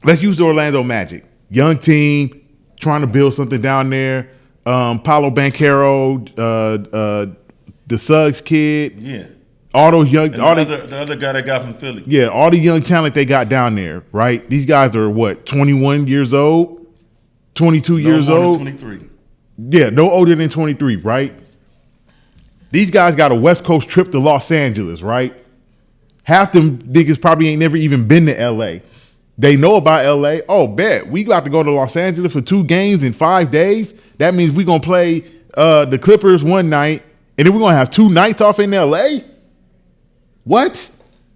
S1: let's use the Orlando Magic. Young team, trying to build something down there. Paolo Banchero, the Suggs kid.
S2: Yeah.
S1: All those young,
S2: And
S1: all
S2: the other guy that got from Philly.
S1: yeah, all the young talent they got down there, right? These guys are what, 21 years old, 22 years
S2: more than
S1: old.
S2: 23.
S1: Yeah, no older than 23, right? These guys got a West Coast trip to Los Angeles, right? Half them niggas probably ain't never even been to LA. They know about LA. Oh, bet. We got to go to Los Angeles for 2 games in 5 days. That means we're going to play the Clippers one night, and then we're going to have 2 nights off in LA? What?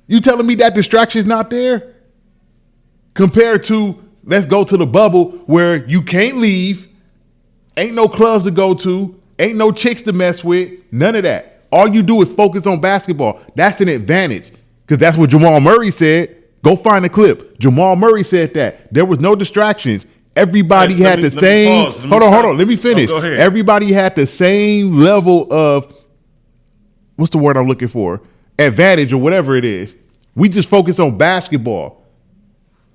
S1: You telling me that distraction's not there? Compared to, let's go to the bubble where you can't leave, ain't no clubs to go to, ain't no chicks to mess with, none of that. All you do is focus on basketball. That's an advantage because that's what Jamal Murray said. Go find a clip. Jamal Murray said that. There was no distractions. Everybody had the same. Hold on. Let me finish.
S2: Go ahead.
S1: Everybody had the same level of, what's the word I'm looking for? Advantage or whatever it is. We just focus on basketball,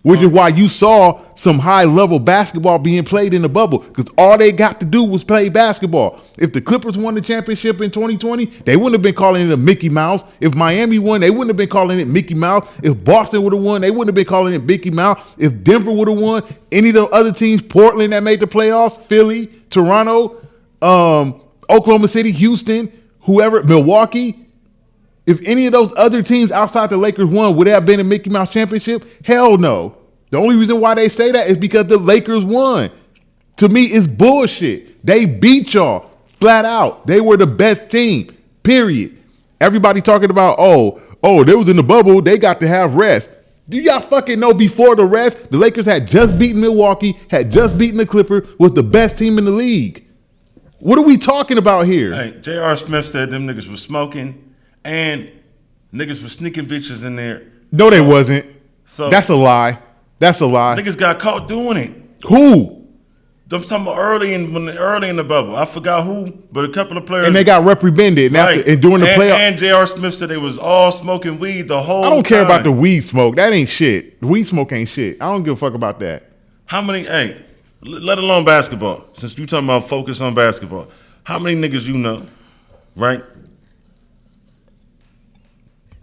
S1: which is why you saw some high level basketball being played in the bubble because all they got to do was play basketball. If the Clippers won the championship in 2020, they wouldn't have been calling it a Mickey Mouse. If Miami won, they wouldn't have been calling it Mickey Mouse. If Boston would have won, they wouldn't have been calling it Mickey Mouse. If Denver would have won, any of the other teams, Portland that made the playoffs, Philly, Toronto, Oklahoma City, Houston, whoever, Milwaukee, if any of those other teams outside the Lakers won, would it have been a Mickey Mouse championship? Hell no. The only reason why they say that is because the Lakers won. To me, it's bullshit. They beat y'all flat out. They were the best team, period. Everybody talking about, they was in the bubble. They got to have rest. Do y'all fucking know before the rest, the Lakers had just beaten Milwaukee, had just beaten the Clippers, was the best team in the league. What are we talking about here?
S2: Hey, J.R. Smith said them niggas was smoking and niggas was sneaking bitches in there.
S1: No, they wasn't.
S2: So
S1: That's a lie. That's a lie.
S2: niggas got caught doing it.
S1: Who?
S2: I'm talking about early in the bubble. I forgot who, but a couple of players.
S1: And they got reprimanded. And,
S2: right.
S1: and during the playoff.
S2: And J.R. Smith said they was all smoking weed the whole time.
S1: I don't care about the weed smoke. That ain't shit. The weed smoke ain't shit. I don't give a fuck about that.
S2: How many, let alone basketball, since you talking about focus on basketball, how many niggas you know, right?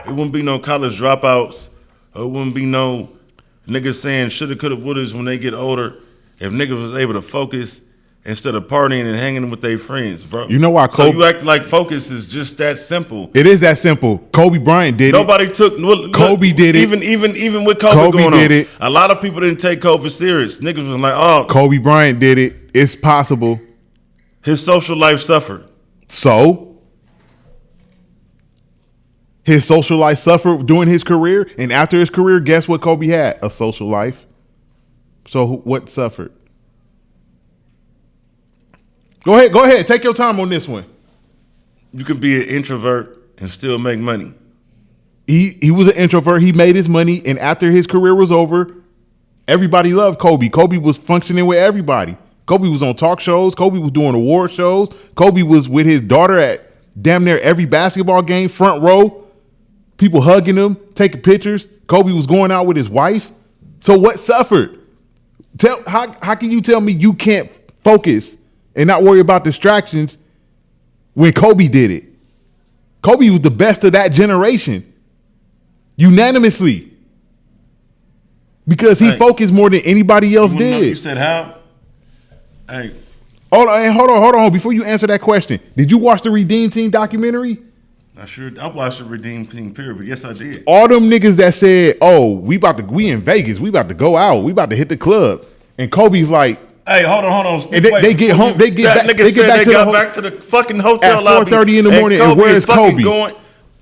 S2: It wouldn't be no college dropouts. It wouldn't be no niggas saying shoulda, coulda, wouldas when they get older. If niggas was able to focus instead of partying and hanging with their friends, bro.
S1: You know why
S2: So
S1: Kobe-
S2: you act like focus is just that simple.
S1: It is that simple. Kobe Bryant did
S2: Nobody took
S1: Kobe did it.
S2: Even with COVID
S1: Kobe
S2: going
S1: did
S2: on,
S1: it.
S2: a lot of people didn't take COVID serious. Niggas was like, oh,
S1: it. Kobe Bryant did it. It's possible.
S2: his social life suffered.
S1: So his social life suffered during his career, and after his career, guess what Kobe had? A social life. So what suffered? Go ahead. Take your time on this one.
S2: You can be an introvert and still make money.
S1: He was an introvert. He made his money, and after his career was over, everybody loved Kobe. Kobe was functioning with everybody. Kobe was on talk shows. Kobe was doing award shows. Kobe was with his daughter at damn near every basketball game, front row. People hugging him, taking pictures. Kobe was going out with his wife. So what suffered? How can you tell me you can't focus and not worry about distractions when Kobe did it? Kobe was the best of that generation. Unanimously. Because he focused more than anybody else
S2: You wanna know-
S1: did.
S2: You said how? Hey,
S1: Hold on. Before you answer that question, did you watch the Redeem Team documentary?
S2: I watched the Redeem Team period, but yes, I did.
S1: All them niggas that said, "Oh, we in Vegas, we about to go out, we about to hit the club," and Kobe's like,
S2: Hey, hold on.
S1: And they get home- they get
S2: that
S1: back-
S2: nigga
S1: they get
S2: said
S1: back
S2: they
S1: to the
S2: got
S1: ho-
S2: back to the fucking hotel
S1: at
S2: lobby
S1: 4:30 in the morning, and where is
S2: fucking
S1: Kobe?
S2: Going,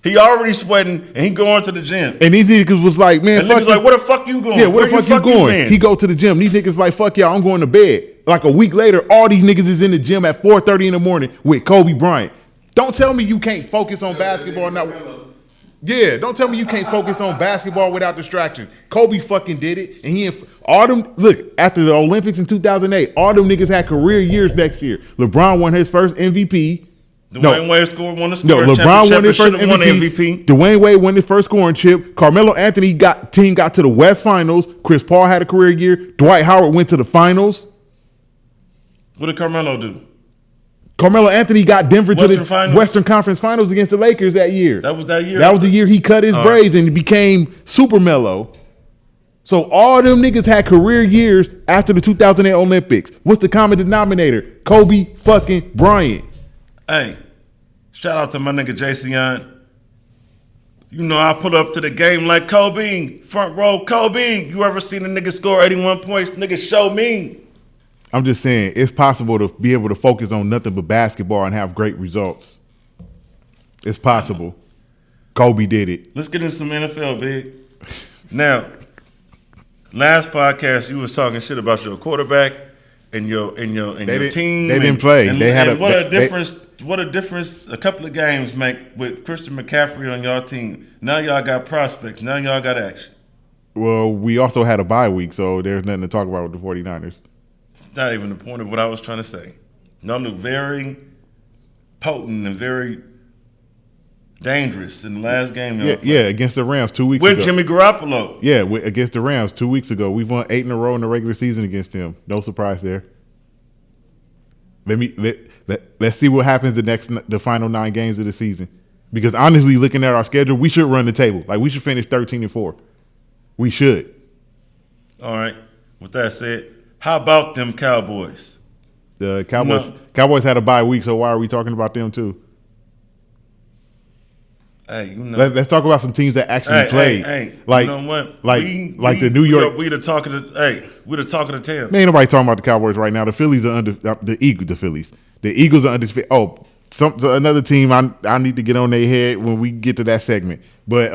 S2: he already sweating and he going to the gym.
S1: and these niggas was like, "Man,
S2: And
S1: fuck
S2: niggas like,
S1: this-
S2: where the fuck you going?
S1: Yeah, where the fuck you going?"
S2: been?
S1: He go to the gym. These niggas like, "Fuck y'all, I'm going to bed." Like a week later, all these niggas is in the gym at 4:30 in the morning with Kobe Bryant. Don't tell me you can't focus on basketball now. Yeah, don't tell me you can't focus on basketball without distraction. Kobe fucking did it, and all them. Look, after the Olympics in 2008, all them niggas had career years next year. LeBron won his first MVP.
S2: Dwayne Wade won the
S1: No,
S2: scoring
S1: LeBron won his
S2: championship,
S1: first
S2: should've won
S1: MVP.
S2: MVP.
S1: Dwayne Wade won his first scoring chip. Carmelo Anthony got to the West Finals. Chris Paul had a career year. Dwight Howard went to the finals.
S2: What did Carmelo do?
S1: Carmelo Anthony got Denver to
S2: Western
S1: the
S2: Finals?
S1: Western Conference Finals against the Lakers that year.
S2: That was that year?
S1: That was the year he cut his
S2: All
S1: braids and became super mellow. So all them niggas had career years after the 2008 Olympics. What's the common denominator? Kobe fucking Bryant.
S2: Hey, shout out to my nigga Jason. You know I pull up to the game like Kobe, front row Kobe. You ever seen a nigga score 81 points? Nigga show me.
S1: I'm just saying, it's possible to be able to focus on nothing but basketball and have great results. It's possible. Kobe did it.
S2: Let's get into some NFL, big. Now, last podcast you was talking shit about your quarterback and your team.
S1: They didn't play.
S2: And,
S1: They had
S2: and
S1: a-
S2: what a
S1: they-
S2: difference! What a difference a couple of games make with Christian McCaffrey on y'all team. Now y'all got prospects. Now y'all got action.
S1: Well, we also had a bye week, so there's nothing to talk about with the 49ers.
S2: Not even the point of what I was trying to say. Y'all look very potent and very dangerous in the last game. Y'all played.
S1: Yeah, against the Rams 2 weeks
S2: With
S1: ago.
S2: Jimmy Garoppolo.
S1: Yeah, against the Rams 2 weeks ago. We've won 8 in a row in the regular season against them. No surprise there. Let's see what happens the final 9 games of the season. Because honestly, looking at our schedule, we should run the table. Like we should finish 13-4. We should.
S2: All right. With that said, how about them Cowboys?
S1: The Cowboys
S2: No.
S1: Cowboys had a bye week, so why are we talking about them too?
S2: Hey, you know.
S1: Let's talk about some teams that actually played.
S2: Hey,
S1: like,
S2: you know what?
S1: like the New York.
S2: We the talk of the we the talk of the town.
S1: Man, ain't nobody talking about the Cowboys right now. The Phillies are the Eagles are undefeated. Oh, another team I need to get on their head when we get to that segment. But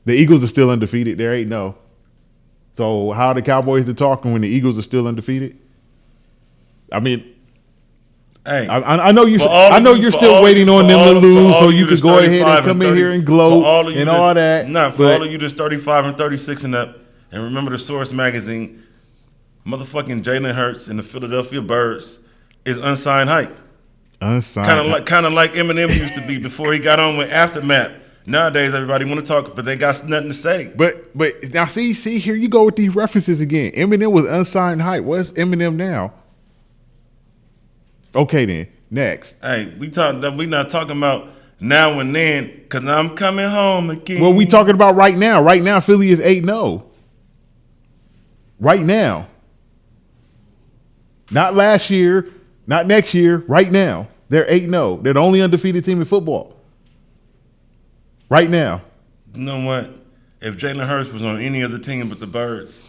S1: the Eagles are still undefeated. They're 8-0. So how are the Cowboys to talking when the Eagles are still undefeated? I mean,
S2: Hey,
S1: I know you.
S2: for all
S1: I
S2: of
S1: know
S2: you-
S1: you're
S2: for
S1: still
S2: all
S1: waiting
S2: of-
S1: on
S2: for
S1: them
S2: all
S1: to
S2: of- for
S1: lose,
S2: all
S1: so
S2: of
S1: you
S2: that's
S1: could go ahead
S2: 35
S1: and come in
S2: 30
S1: here and
S2: for
S1: gloat
S2: all of you
S1: and
S2: that's-
S1: all that.
S2: Nah, for
S1: But
S2: all of you that's 35 and 36 and up, and remember the Source magazine, motherfucking Jalen Hurts and the Philadelphia Birds is unsigned hype.
S1: unsigned.
S2: Kind of like Eminem used to be before he got on with Aftermath. Nowadays, everybody want to talk, but they got nothing to say.
S1: But now see here you go with these references again. Eminem was unsigned hype. What's Eminem now? Okay then. Next.
S2: Hey, we not talking about now and then, cause I'm coming home again.
S1: Well, we talking about right now. Right now, Philly is 8-0. right now. Not last year, not next year, right now. They're 8-0. They're the only undefeated team in football. Right now.
S2: You know what? If Jalen Hurts was on any other team but the Birds,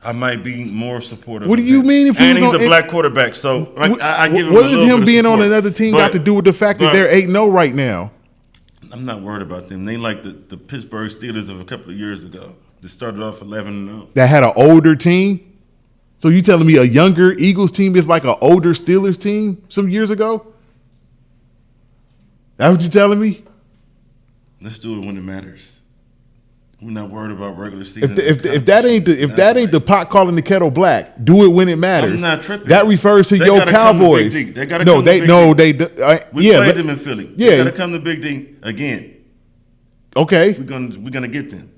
S2: I might be more supportive.
S1: What do you mean if he
S2: and
S1: was
S2: he's
S1: on
S2: a black quarterback, so I give him
S1: what
S2: a
S1: does
S2: little
S1: him
S2: bit
S1: being
S2: of
S1: on
S2: support.
S1: another team got to do with the fact that they're 8-0 right now?
S2: I'm not worried about them. They like the Pittsburgh Steelers of a couple of years ago. They started off 11-0.
S1: That had an older team? So you telling me a younger Eagles team is like an older Steelers team some years ago? That's what you telling me?
S2: Let's do it when it matters. We're not worried about regular season.
S1: If that ain't the pot calling the kettle black, do it when it matters.
S2: I'm not tripping.
S1: That refers to your Cowboys.
S2: They gotta come to Big D. We played them in Philly.
S1: Yeah,
S2: they gotta come to Big D again.
S1: Okay,
S2: we're gonna get them,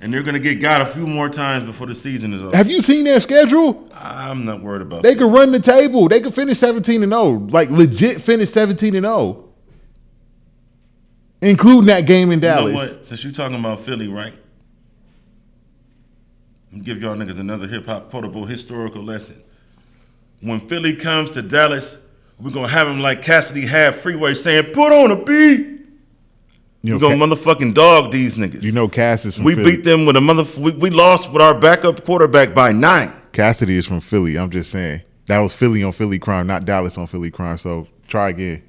S2: and they're gonna get got a few more times before the season is over.
S1: Have you seen their schedule?
S2: I'm not worried about.
S1: They could run the table. They could finish 17-0, like legit finish 17-0. Including that game in Dallas.
S2: You know what? Since you're talking about Philly, right? I'm gonna give y'all niggas another hip-hop potable historical lesson. When Philly comes to Dallas, we're gonna have them like Cassidy had Freeway saying, "Put on a beat." We're gonna motherfucking dog these niggas.
S1: You know Cass is from
S2: Philly. We beat them with we lost with our backup quarterback by 9.
S1: Cassidy is from Philly. I'm just saying. That was Philly on Philly crime, not Dallas on Philly crime. So try again.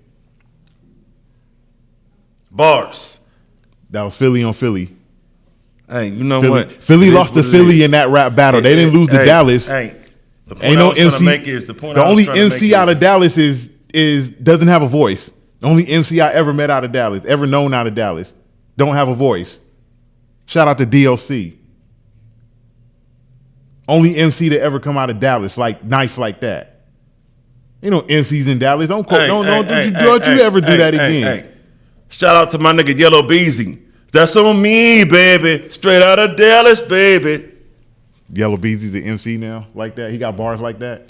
S2: Bars.
S1: That was Philly on Philly.
S2: Hey, you know
S1: Philly,
S2: what?
S1: Philly lost to Philly in that rap battle. They didn't lose to Dallas.
S2: Hey, the point
S1: Ain't no MC.
S2: The
S1: only MC out of Dallas is doesn't have a voice. The only MC I ever met out of Dallas, ever known out of Dallas, don't have a voice. Shout out to DLC. Only MC to ever come out of Dallas like nice like that. You know MCs in Dallas. Don't you ever do that again.
S2: Shout out to my nigga Yellow Beezy. That's on me, baby. Straight out of Dallas, baby.
S1: Yellow Beezy's the MC now, like that. He got bars like that.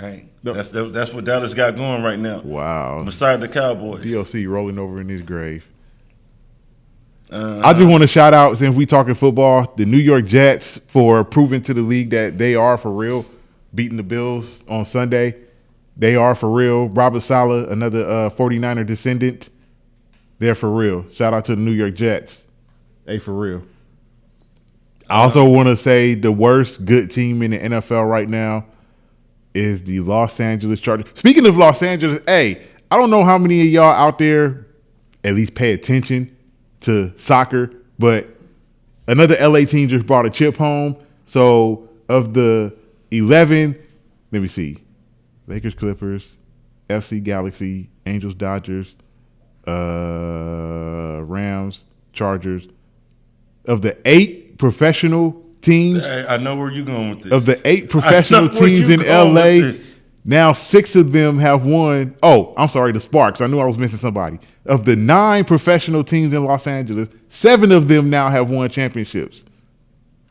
S2: Hey, that's what Dallas got going right now.
S1: Wow.
S2: Beside the Cowboys.
S1: DLC rolling over in his grave. I just want to shout out, since we talking football, the New York Jets for proving to the league that they are for real, beating the Bills on Sunday. They are for real. Robert Saleh, another 49er descendant, they're for real. Shout out to the New York Jets. They for real. I also want to say the worst good team in the NFL right now is the Los Angeles Chargers. Speaking of Los Angeles, hey, I don't know how many of y'all out there at least pay attention to soccer, but another LA team just brought a chip home. So of the 11, let me see. Lakers, Clippers, FC Galaxy, Angels, Dodgers, Rams, Chargers. Of the 8 professional teams,
S2: I know where you're going with this.
S1: Of the 8 professional teams in LA, now 6 of them have won. Oh, I'm sorry, the Sparks. I knew I was missing somebody. Of the 9 professional teams in Los Angeles, 7 of them now have won championships,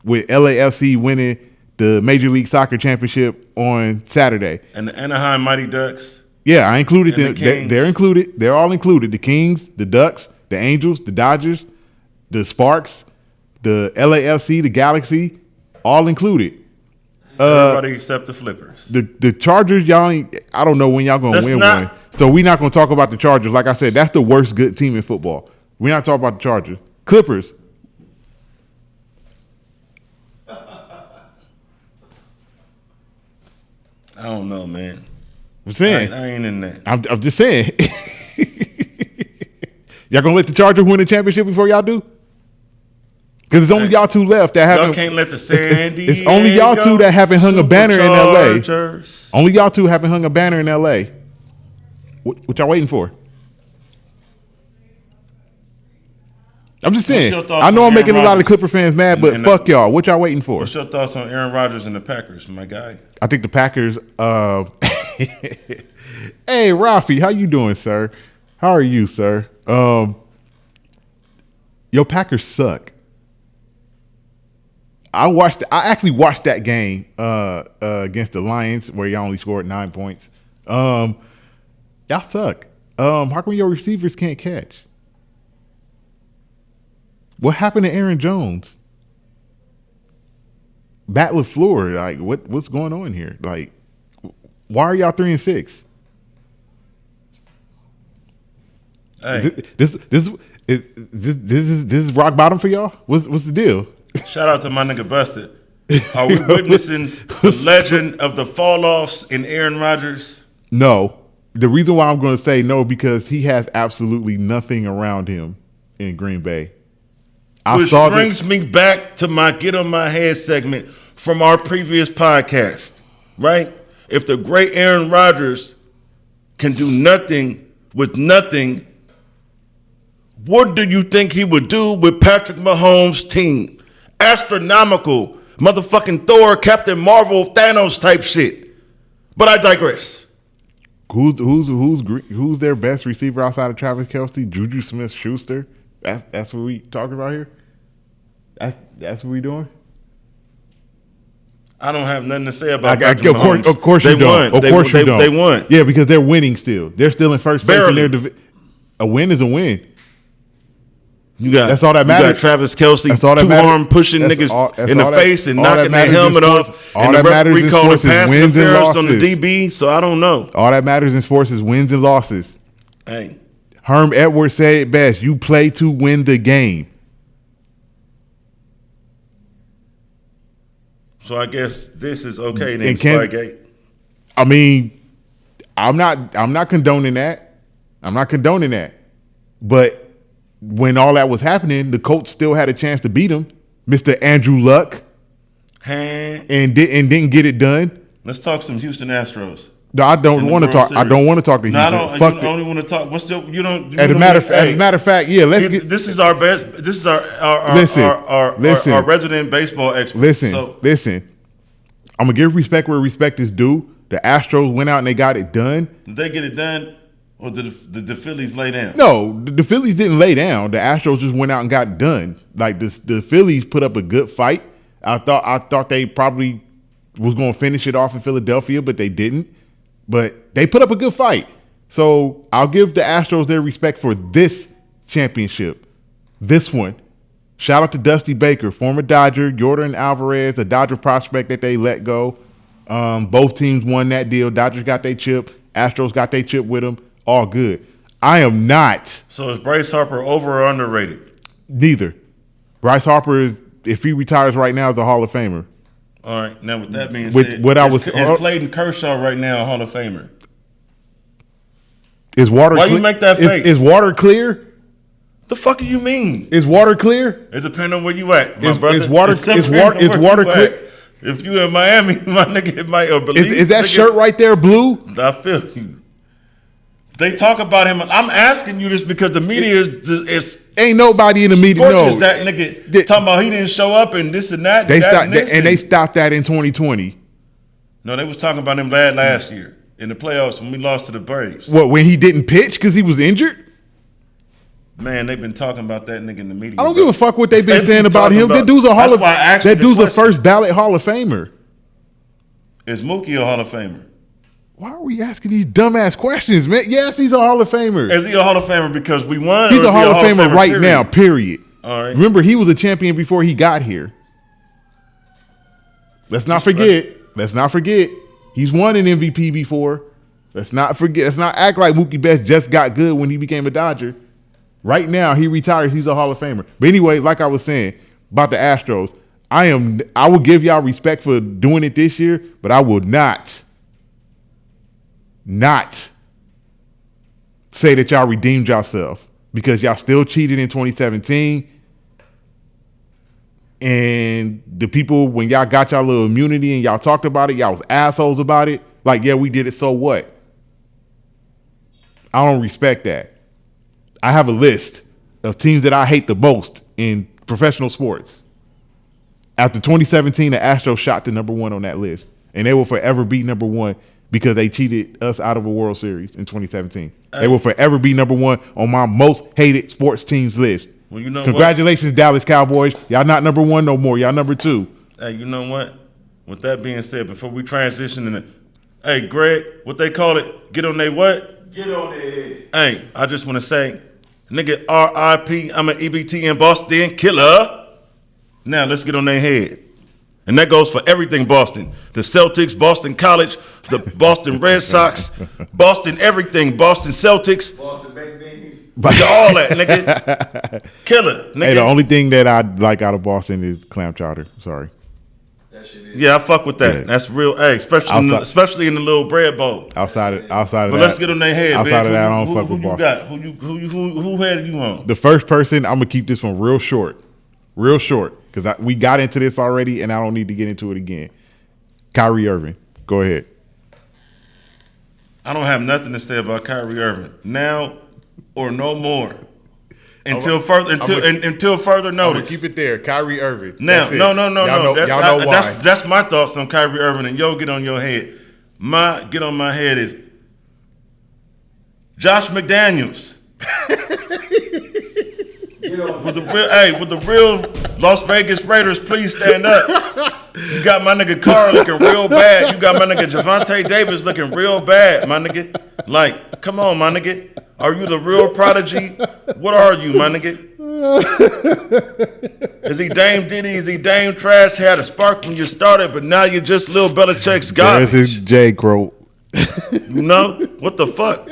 S1: with LAFC winning the Major League Soccer championship on Saturday.
S2: And the Anaheim Mighty Ducks.
S1: Yeah, I included them. They're included. They're all included. The Kings, the Ducks, the Angels, the Dodgers, the Sparks, the LAFC, the Galaxy, all included.
S2: Everybody except the Flippers.
S1: The Chargers, y'all ain't, I don't know when y'all going to win one. So we're not going to talk about the Chargers. Like I said, that's the worst good team in football. We're not talking about the Chargers. Clippers.
S2: I don't know, man.
S1: I'm saying.
S2: I ain't in that.
S1: I'm just saying. Y'all going to let the Chargers win the championship before y'all do? Because it's only y'all 2 left that haven't.
S2: Y'all can't let the San Diego
S1: it's only y'all 2 that haven't hung a banner in LA.
S2: Superchargers.
S1: Only y'all 2 haven't hung a banner in LA. What y'all waiting for? I'm just saying. I know I'm making a lot of Clipper fans mad, but fuck y'all. What y'all waiting for?
S2: What's your thoughts on Aaron Rodgers and the Packers, my guy?
S1: I think the Packers. Hey, Rafi, how you doing, sir? How are you, sir? Your Packers suck. I actually watched that game against the Lions where y'all only scored 9 points. Y'all suck. How come your receivers can't catch? What happened to Aaron Jones? Matt LaFleur, like what's going on here? Like, why are y'all 3-6?
S2: Hey,
S1: This is rock bottom for y'all. What's the deal?
S2: shout out to my nigga Busted. Are we witnessing the legend of the fall offs in Aaron Rodgers?
S1: No. The reason why I'm going to say no because he has absolutely nothing around him in Green Bay.
S2: Which brings me back to my Get on My Head segment from our previous podcast, right? If the great Aaron Rodgers can do nothing with nothing, what do you think he would do with Patrick Mahomes' team? Astronomical, motherfucking Thor, Captain Marvel, Thanos type shit. But I digress.
S1: Who's their best receiver outside of Travis Kelce? Juju Smith-Schuster. That's what we talking about here. That's what we doing.
S2: I don't have nothing to say about Patrick Mahomes.
S1: Of course you don't. Of course you don't.
S2: They won.
S1: Yeah, because they're winning still. They're still in first place in their division. A win is a win.
S2: That's
S1: all that matters.
S2: You got Travis Kelce, two-arm pushing niggas in the face and knocking their helmet off.
S1: All that matters in sports is wins and losses.
S2: On the DB, so I don't know.
S1: All that matters in sports is wins and losses.
S2: Hey.
S1: Herm Edwards said it best. You play to win the game.
S2: So I guess this is okay then, Spygate.
S1: I mean, I'm not condoning that. I'm not condoning that. But when all that was happening, the Colts still had a chance to beat him, Mr. Andrew Luck, and didn't get it done.
S2: Let's talk some Houston Astros.
S1: No, I don't want to talk. I don't want to talk to Houston.
S2: No, I don't. I only want to talk. What's the? You don't.
S1: As a matter of fact, yeah. Let's get.
S2: This is our best. This is our resident baseball expert.
S1: Listen. I'm gonna give respect where respect is due. The Astros went out and they got it done.
S2: Did they get it done, or did the Phillies lay down?
S1: No, the Phillies didn't lay down. The Astros just went out and got it done. Like the Phillies put up a good fight. I thought they probably was gonna finish it off in Philadelphia, but they didn't. But they put up a good fight. So I'll give the Astros their respect for this championship. This one. Shout out to Dusty Baker, former Dodger, Yordan Alvarez, a Dodger prospect that they let go. Both teams won that deal. Dodgers got their chip. Astros got their chip with them. All good. I am not.
S2: So is Bryce Harper over or underrated?
S1: Neither. Bryce Harper is, if he retires right now, is a Hall of Famer.
S2: All right. Now, with that being said, is Clayton Kershaw right now a Hall of Famer?
S1: Is water?
S2: Why you make that face?
S1: Is water clear?
S2: The fuck do you mean?
S1: Is water clear?
S2: It depends on where you at, my brother.
S1: Is water clear?
S2: If you in Miami, my nigga, it might. Or Belize,
S1: is that shirt right there blue?
S2: I feel you. They talk about him. I'm asking you this because the media is
S1: ain't nobody in the media knows
S2: that nigga talking about he didn't show up and this and that.
S1: They stopped that in 2020.
S2: No, they was talking about him last year in the playoffs when we lost to the Braves.
S1: What, when he didn't pitch because he was injured?
S2: Man, they've been talking about that nigga in the media.
S1: I don't give a fuck what they've been saying about him. That dude's a first ballot Hall of Famer.
S2: Is Mookie a Hall of Famer?
S1: Why are we asking these dumbass questions, man? Yes, he's a Hall of Famer.
S2: Is he a Hall of Famer because we won?
S1: He's a Hall of Famer right now, period.
S2: All right.
S1: Remember, he was a champion before he got here. Let's not forget. He's won an MVP before. Let's not forget. Let's not act like Mookie Betts just got good when he became a Dodger. Right now, he retires. He's a Hall of Famer. But anyway, like I was saying about the Astros, I will give y'all respect for doing it this year, but I will not say that y'all redeemed yourself because y'all still cheated in 2017. And the people, when y'all got y'all little immunity and y'all talked about it, y'all was assholes about it. Like, yeah, we did it, so what? I don't respect that. I have a list of teams that I hate the most in professional sports. After 2017, the Astros shot to number one on that list. And they will forever be number one because they cheated us out of a World Series in 2017. They will forever be number one on my most hated sports teams list.
S2: Well, you know
S1: Congratulations, Dallas Cowboys. Y'all not number one no more. Y'all number two.
S2: Hey, you know what? With that being said, before we transition into, hey, Greg, what they call it? Get on their what?
S3: Get on their head.
S2: Hey, I just want to say, nigga, R.I.P. I'm an EBT in Boston killer. Now let's get on their head. And that goes for everything Boston. The Celtics, Boston College, the Boston Red Sox, Boston everything, Boston Celtics.
S3: Boston baked beans.
S2: All that, nigga. Killer, nigga.
S1: Hey, the only thing that I like out of Boston is clam chowder. Sorry.
S3: That shit is.
S2: Yeah, I fuck with that.
S1: Yeah.
S2: That's real. Hey, especially in the little bread bowl.
S1: Outside of
S2: But
S1: that,
S2: let's get on their head,
S1: outside
S2: man.
S1: of that, I don't
S2: who,
S1: fuck
S2: who
S1: with
S2: you
S1: Boston.
S2: got? Who had you on?
S1: The first person, I'm gonna keep this one real short, because we got into this already, and I don't need to get into it again. Kyrie Irving, go ahead.
S2: I don't have nothing to say about Kyrie Irving now or no more until further
S1: I'm gonna
S2: notice.
S1: keep it there. Kyrie Irving.
S2: Now,
S1: That's it.
S2: no.
S1: Y'all know why.
S2: That's my thoughts on Kyrie Irving, and yo, get on your head. My get on my head is Josh McDaniels. With the real Las Vegas Raiders, please stand up. You got my nigga Carr looking real bad. You got my nigga Javante Davis looking real bad, my nigga. Like, come on, my nigga. Are you the real prodigy? What are you, my nigga? Is he Dame Diddy? Is he Dame Trash? Had a spark when you started, but now you're just Lil Belichick's garbage.
S1: This is J. Crow.
S2: You know? What the fuck?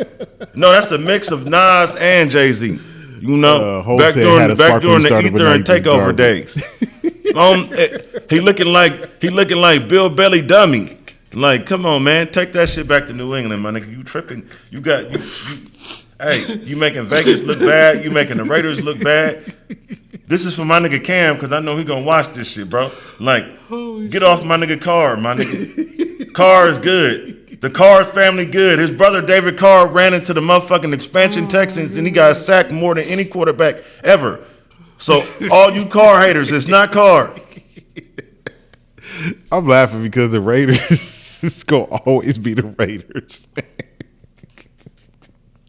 S2: No, that's a mix of Nas and Jay-Z. You know?
S1: Hov
S2: back
S1: said
S2: during,
S1: had a
S2: back
S1: spark when
S2: during
S1: he
S2: the
S1: started, but
S2: Ether
S1: now
S2: and
S1: he just
S2: Takeover
S1: garbage.
S2: days. He looking like Bill Belly Dummy. Like, come on, man. Take that shit back to New England, my nigga. You tripping. Hey, you making Vegas look bad. You making the Raiders look bad. This is for my nigga Cam, because I know he gonna watch this shit, bro. Like, get off my nigga Carr, my nigga. Carr is good. The Carr's family good. His brother David Carr ran into the motherfucking expansion Texans, and he got sacked more than any quarterback ever. So all you Carr haters, it's not Carr.
S1: I'm laughing because the Raiders is gonna always be the Raiders, man.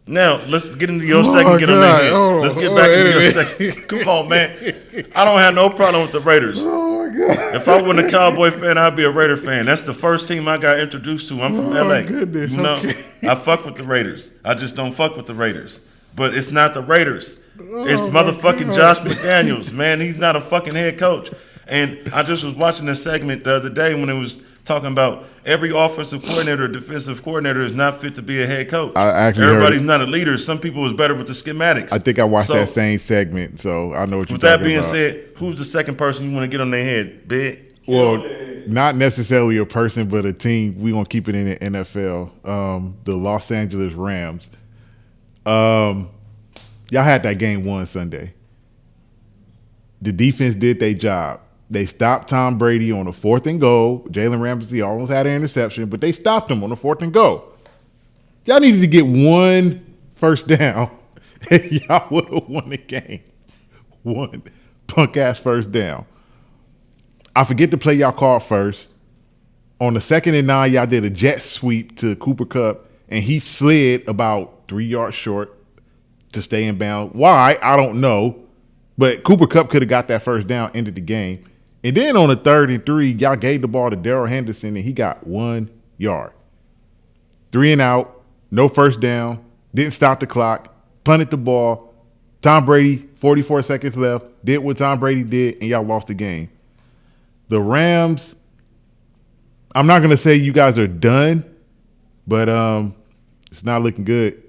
S2: Now, let's get into your second. Get on that head. Let's get back into your second. Come on, man. I don't have no problem with the Raiders.
S1: Oh my god!
S2: If I wasn't a Cowboy fan, I'd be a Raider fan. That's the first team I got introduced to. I'm from LA.
S1: Goodness,
S2: you know,
S1: okay.
S2: I fuck with the Raiders. I just don't fuck with the Raiders. But it's not the Raiders. It's motherfucking Josh McDaniels, man. He's not a fucking head coach. And I just was watching a segment the other day when it was talking about every offensive coordinator, defensive coordinator is not fit to be a head coach.
S1: I actually
S2: Everybody's
S1: heard it.
S2: not a leader. Some people is better with the schematics.
S1: I think I watched
S2: So,
S1: that same segment, so I know what you're
S2: with that
S1: talking
S2: being
S1: about.
S2: said, who's the second person you want to get on their head, big?
S1: Well, not necessarily a person, but a team. We're going to keep it in the NFL. The Los Angeles Rams. Y'all had that game won Sunday. The defense did their job. They stopped Tom Brady on a 4th and goal. Jalen Ramsey almost had an interception, but they stopped him on a 4th and goal. Y'all needed to get one first down, and y'all would have won the game. One punk-ass first down. I forget the play y'all called first. On the 2nd and 9, y'all did a jet sweep to Cooper Kupp, and he slid about 3 yards short to stay in bounds. Why? I don't know. But Cooper Kupp could have got that first down, ended the game. And then on the 3rd and 3, y'all gave the ball to Darrell Henderson, and he got 1 yard. 3 and out, no first down, didn't stop the clock, punted the ball. Tom Brady, 44 seconds left, did what Tom Brady did, and y'all lost the game. The Rams, I'm not going to say you guys are done, but it's not looking good.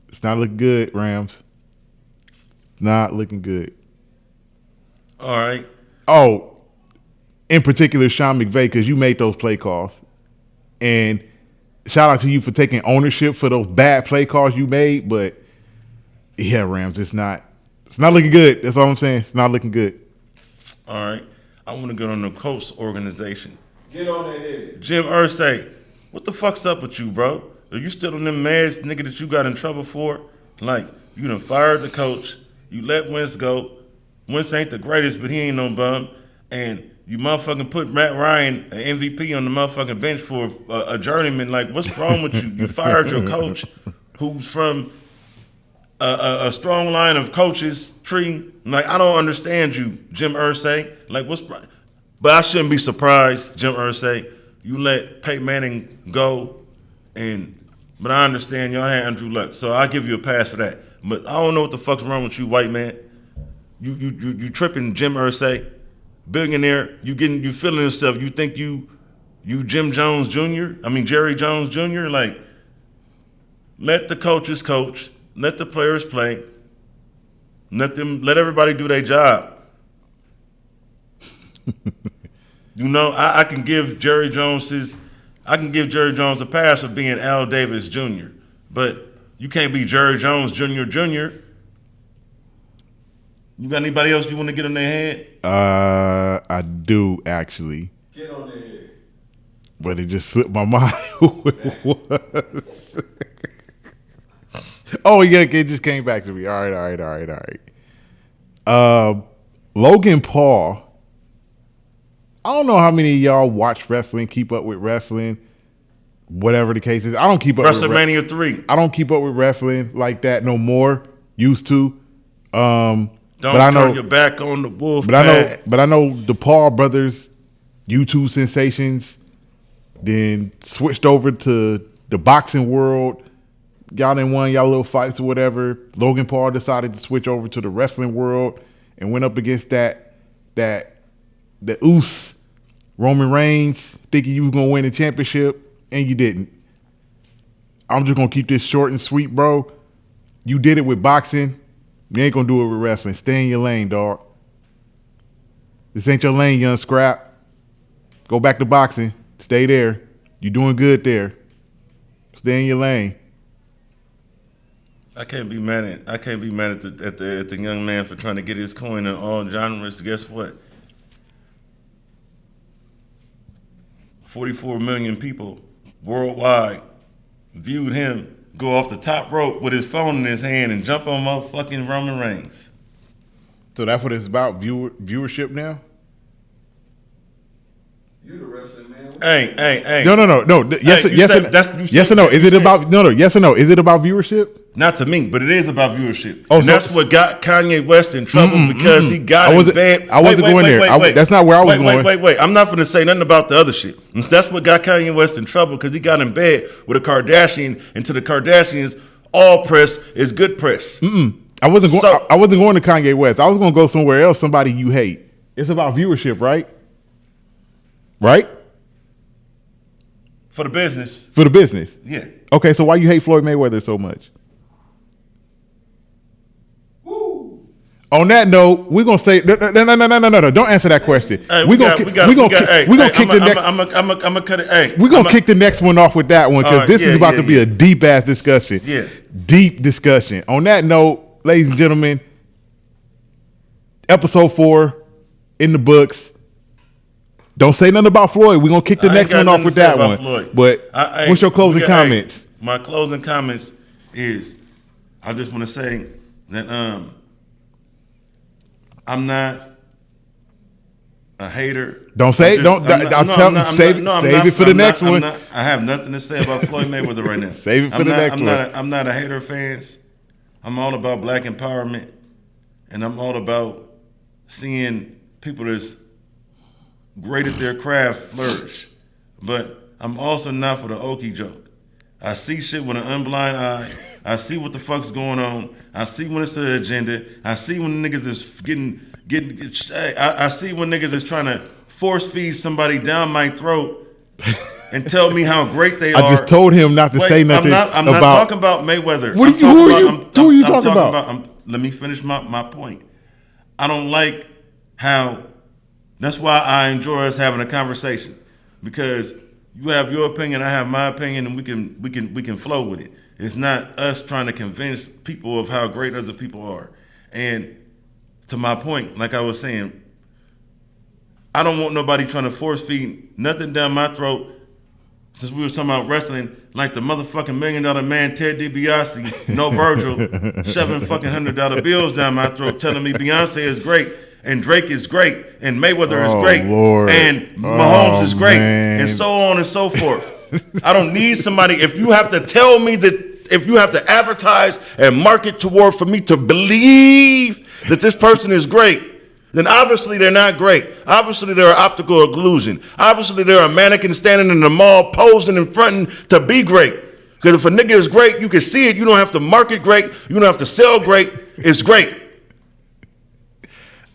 S1: It's not looking good, Rams. Not looking good.
S2: All right.
S1: Oh, in particular, Sean McVay, because you made those play calls. And shout out to you for taking ownership for those bad play calls you made. But, yeah, Rams, it's not looking good. That's all I'm saying. It's not looking good.
S2: All right. I want to get on the Colts organization.
S3: Get on that head.
S2: Jim Irsay, what the fuck's up with you, bro? Are you still on them meds, nigga, that you got in trouble for? Like, you done fired the coach. You let Wentz go. Wentz ain't the greatest, but he ain't no bum. And you motherfucking put Matt Ryan, an MVP, on the motherfucking bench for a journeyman. Like, what's wrong with you? You fired your coach, who's from a strong line of coaches tree. Like, I don't understand you, Jim Irsay. Like, but I shouldn't be surprised, Jim Irsay. You let Peyton Manning go, but I understand y'all had Andrew Luck, so I'll give you a pass for that. But I don't know what the fuck's wrong with you, white man. You tripping, Jim Irsay. billionaire, you feeling yourself. You think you Jim Jones Jr. I mean Jerry Jones Jr. Like, let the coaches coach, let the players play, let everybody do their job. You know, I can give Jerry Jones a pass for being Al Davis Jr., but you can't be Jerry Jones Jr. Jr. You got anybody else you want to get on their head?
S1: I do actually,
S3: Get on their head.
S1: but it just slipped my mind who it was. Oh yeah, it just came back to me. All right. Logan Paul. I don't know how many of y'all watch wrestling, keep up with wrestling, whatever the case is. I don't keep up with
S2: WrestleMania 3.
S1: I don't keep up with wrestling like that no more. Used to.
S2: Don't
S1: but I know,
S2: turn your back on the wolf.
S1: But I know the Paul brothers, YouTube sensations, then switched over to the boxing world. Y'all done won y'all little fights or whatever. Logan Paul decided to switch over to the wrestling world and went up against the Oos, Roman Reigns, thinking you was gonna win the championship, and you didn't. I'm just gonna keep this short and sweet, bro. You did it with boxing. You ain't gonna do it with wrestling. Stay in your lane, dog. This ain't your lane, young scrap. Go back to boxing. Stay there. You doing good there. Stay in your lane.
S2: I can't be mad at the young man for trying to get his coin in all genres. Guess what? 44 million people worldwide viewed him go off the top rope with his phone in his hand and jump on motherfucking Roman Reigns.
S1: So that's what it's about, viewership now?
S3: You the wrestling man.
S2: Hey.
S1: No. Yes,
S2: Hey,
S1: yes or no. Is it about yes or no? Is it about viewership?
S2: Not to me, but it is about viewership.
S1: Oh,
S2: and
S1: so-
S2: that's what got Kanye West in trouble because he got in bed.
S1: I wasn't going there. That's not where I was going.
S2: Wait. I'm not going to say nothing about the other shit. That's what got Kanye West in trouble because he got in bed with a Kardashian, and to the Kardashians, all press is good press.
S1: I wasn't going to Kanye West. I was going to go somewhere else. Somebody you hate. It's about viewership, right? Right?
S2: For the business.
S1: For the business.
S2: Yeah.
S1: Okay, so why you hate Floyd Mayweather so much?
S3: Woo.
S1: On that note, we're gonna say no. Don't answer that question.
S2: Hey,
S1: we're gonna kick the next.
S2: I'm gonna cut it. Hey,
S1: We're gonna kick the next one off with that one because this is about to be a deep ass discussion.
S2: Yeah.
S1: Deep discussion. On that note, ladies and gentlemen, episode 4 in the books. Don't say nothing about Floyd. We're gonna kick the next one off with that one.
S2: Floyd.
S1: But what's your closing comments?
S2: My closing comments is I just want to say that I'm not a hater.
S1: Don't say it. Save it for the next one.
S2: I have nothing to say about Floyd Mayweather right now.
S1: Save it for the next one.
S2: I'm not a hater, fans. I'm all about black empowerment, and I'm all about seeing people that's great at their craft flourish. But I'm also not for the okey joke. I see shit with an unblind eye. I see what the fuck's going on. I see when it's an agenda. I see when niggas is getting. I see when niggas is trying to force feed somebody down my throat and tell me how great they are.
S1: I just told him not to say nothing.
S2: I'm not talking about Mayweather.
S1: Who are you talking about?
S2: Let me finish my point. I don't like how. That's why I enjoy us having a conversation, because you have your opinion, I have my opinion, and we can flow with it. It's not us trying to convince people of how great other people are. And to my point, like I was saying, I don't want nobody trying to force feed nothing down my throat. Since we were talking about wrestling, like the motherfucking $1 Million Man Ted DiBiase, no Virgil, $700 bills down my throat, telling me Beyonce is great. And Drake is great, and Mayweather is great,
S1: Lord.
S2: and Mahomes is great,
S1: man.
S2: and so on and so forth. I don't need somebody. If you have to tell me that, if you have to advertise and market toward for me to believe that this person is great, then obviously they're not great. Obviously they're an optical illusion. Obviously they're a mannequin standing in the mall posing and fronting to be great. Because if a nigga is great, you can see it. You don't have to market great. You don't have to sell great. It's great.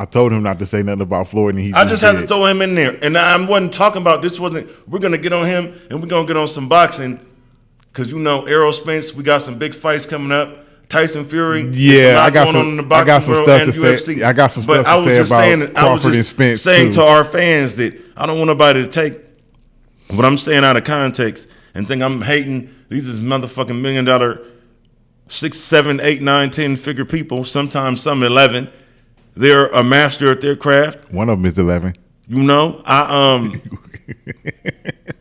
S1: I told him not to say nothing about Floyd, and he
S2: I just had to
S1: did.
S2: throw him in there. And I wasn't talking about this. We're going to get on him and we're going to get on some boxing because, Errol Spence, we got some big fights coming up. Tyson Fury.
S1: Yeah, I got
S2: going on in the boxing
S1: I got some
S2: world
S1: stuff
S2: and
S1: to
S2: UFC.
S1: say. I got some
S2: But
S1: stuff to say about Crawford and Spence
S2: saying
S1: too.
S2: to our fans that I don't want nobody to take what I'm saying out of context and think I'm hating. These is motherfucking $1 million, 6, 7, 8, 9, 10 figure people. Sometimes some 11. They're a master at their craft.
S1: One of them is 11.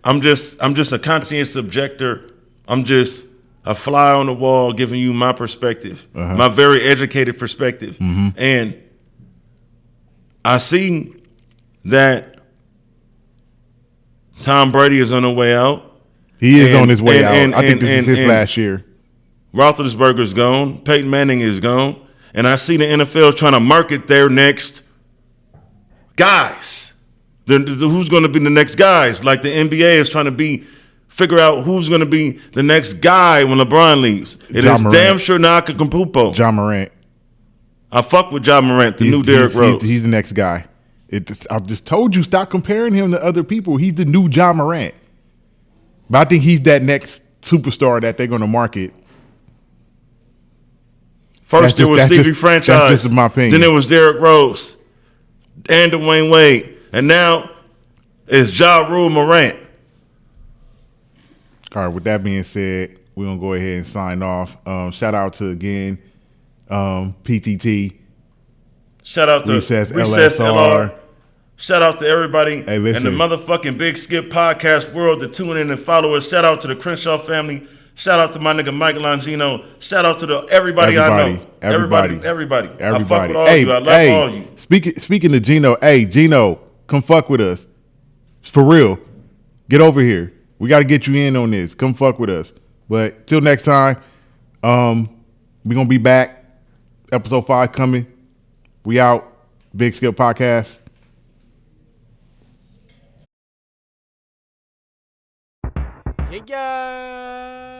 S2: I'm just a conscientious objector. I'm just a fly on the wall giving you my perspective, my very educated perspective. And I see that Tom Brady is on the way out.
S1: He is
S2: And-
S1: on his way
S2: and-
S1: out.
S2: and-
S1: I think this
S2: and-
S1: is his
S2: and-
S1: last year.
S2: Roethlisberger's gone. Peyton Manning is gone. And I see the NFL trying to market their next guys. Who's going to be the next guys? Like the NBA is trying to figure out who's going to be the next guy when LeBron leaves. It
S1: Ja
S2: is
S1: Morant.
S2: damn sure not Kumpupo.
S1: John Morant.
S2: I fuck with Ja Morant, the new Derrick Rose.
S1: He's the next guy. I just told you, stop comparing him to other people. He's the new John Morant. But I think he's that next superstar that they're going to market.
S2: First
S1: That's
S2: there was
S1: just- that's
S2: Stevie
S1: just-
S2: Franchise.
S1: that's just my opinion.
S2: Then there was Derrick Rose and Dwayne Wade. And now it's Ja Rule Morant.
S1: All right, with that being said, we're going to go ahead and sign off. Shout out to, again, PTT.
S2: Shout out to
S1: Recess
S2: Recess
S1: LSR.
S2: LR. Shout out to everybody
S1: Hey,
S2: in
S1: listen.
S2: the motherfucking Big Skip podcast world that tune in and follow us. Shout out to the Crenshaw family. Shout out to my nigga Mike Longino. Shout out to everybody I know. Everybody. I fuck with all
S1: Hey,
S2: you. I love
S1: hey,
S2: all you.
S1: Speaking to Gino, hey, Gino, come fuck with us. For real. Get over here. We got to get you in on this. Come fuck with us. But till next time, we're going to be back. Episode 5 coming. We out. Big Skip Podcast.
S4: Yeah.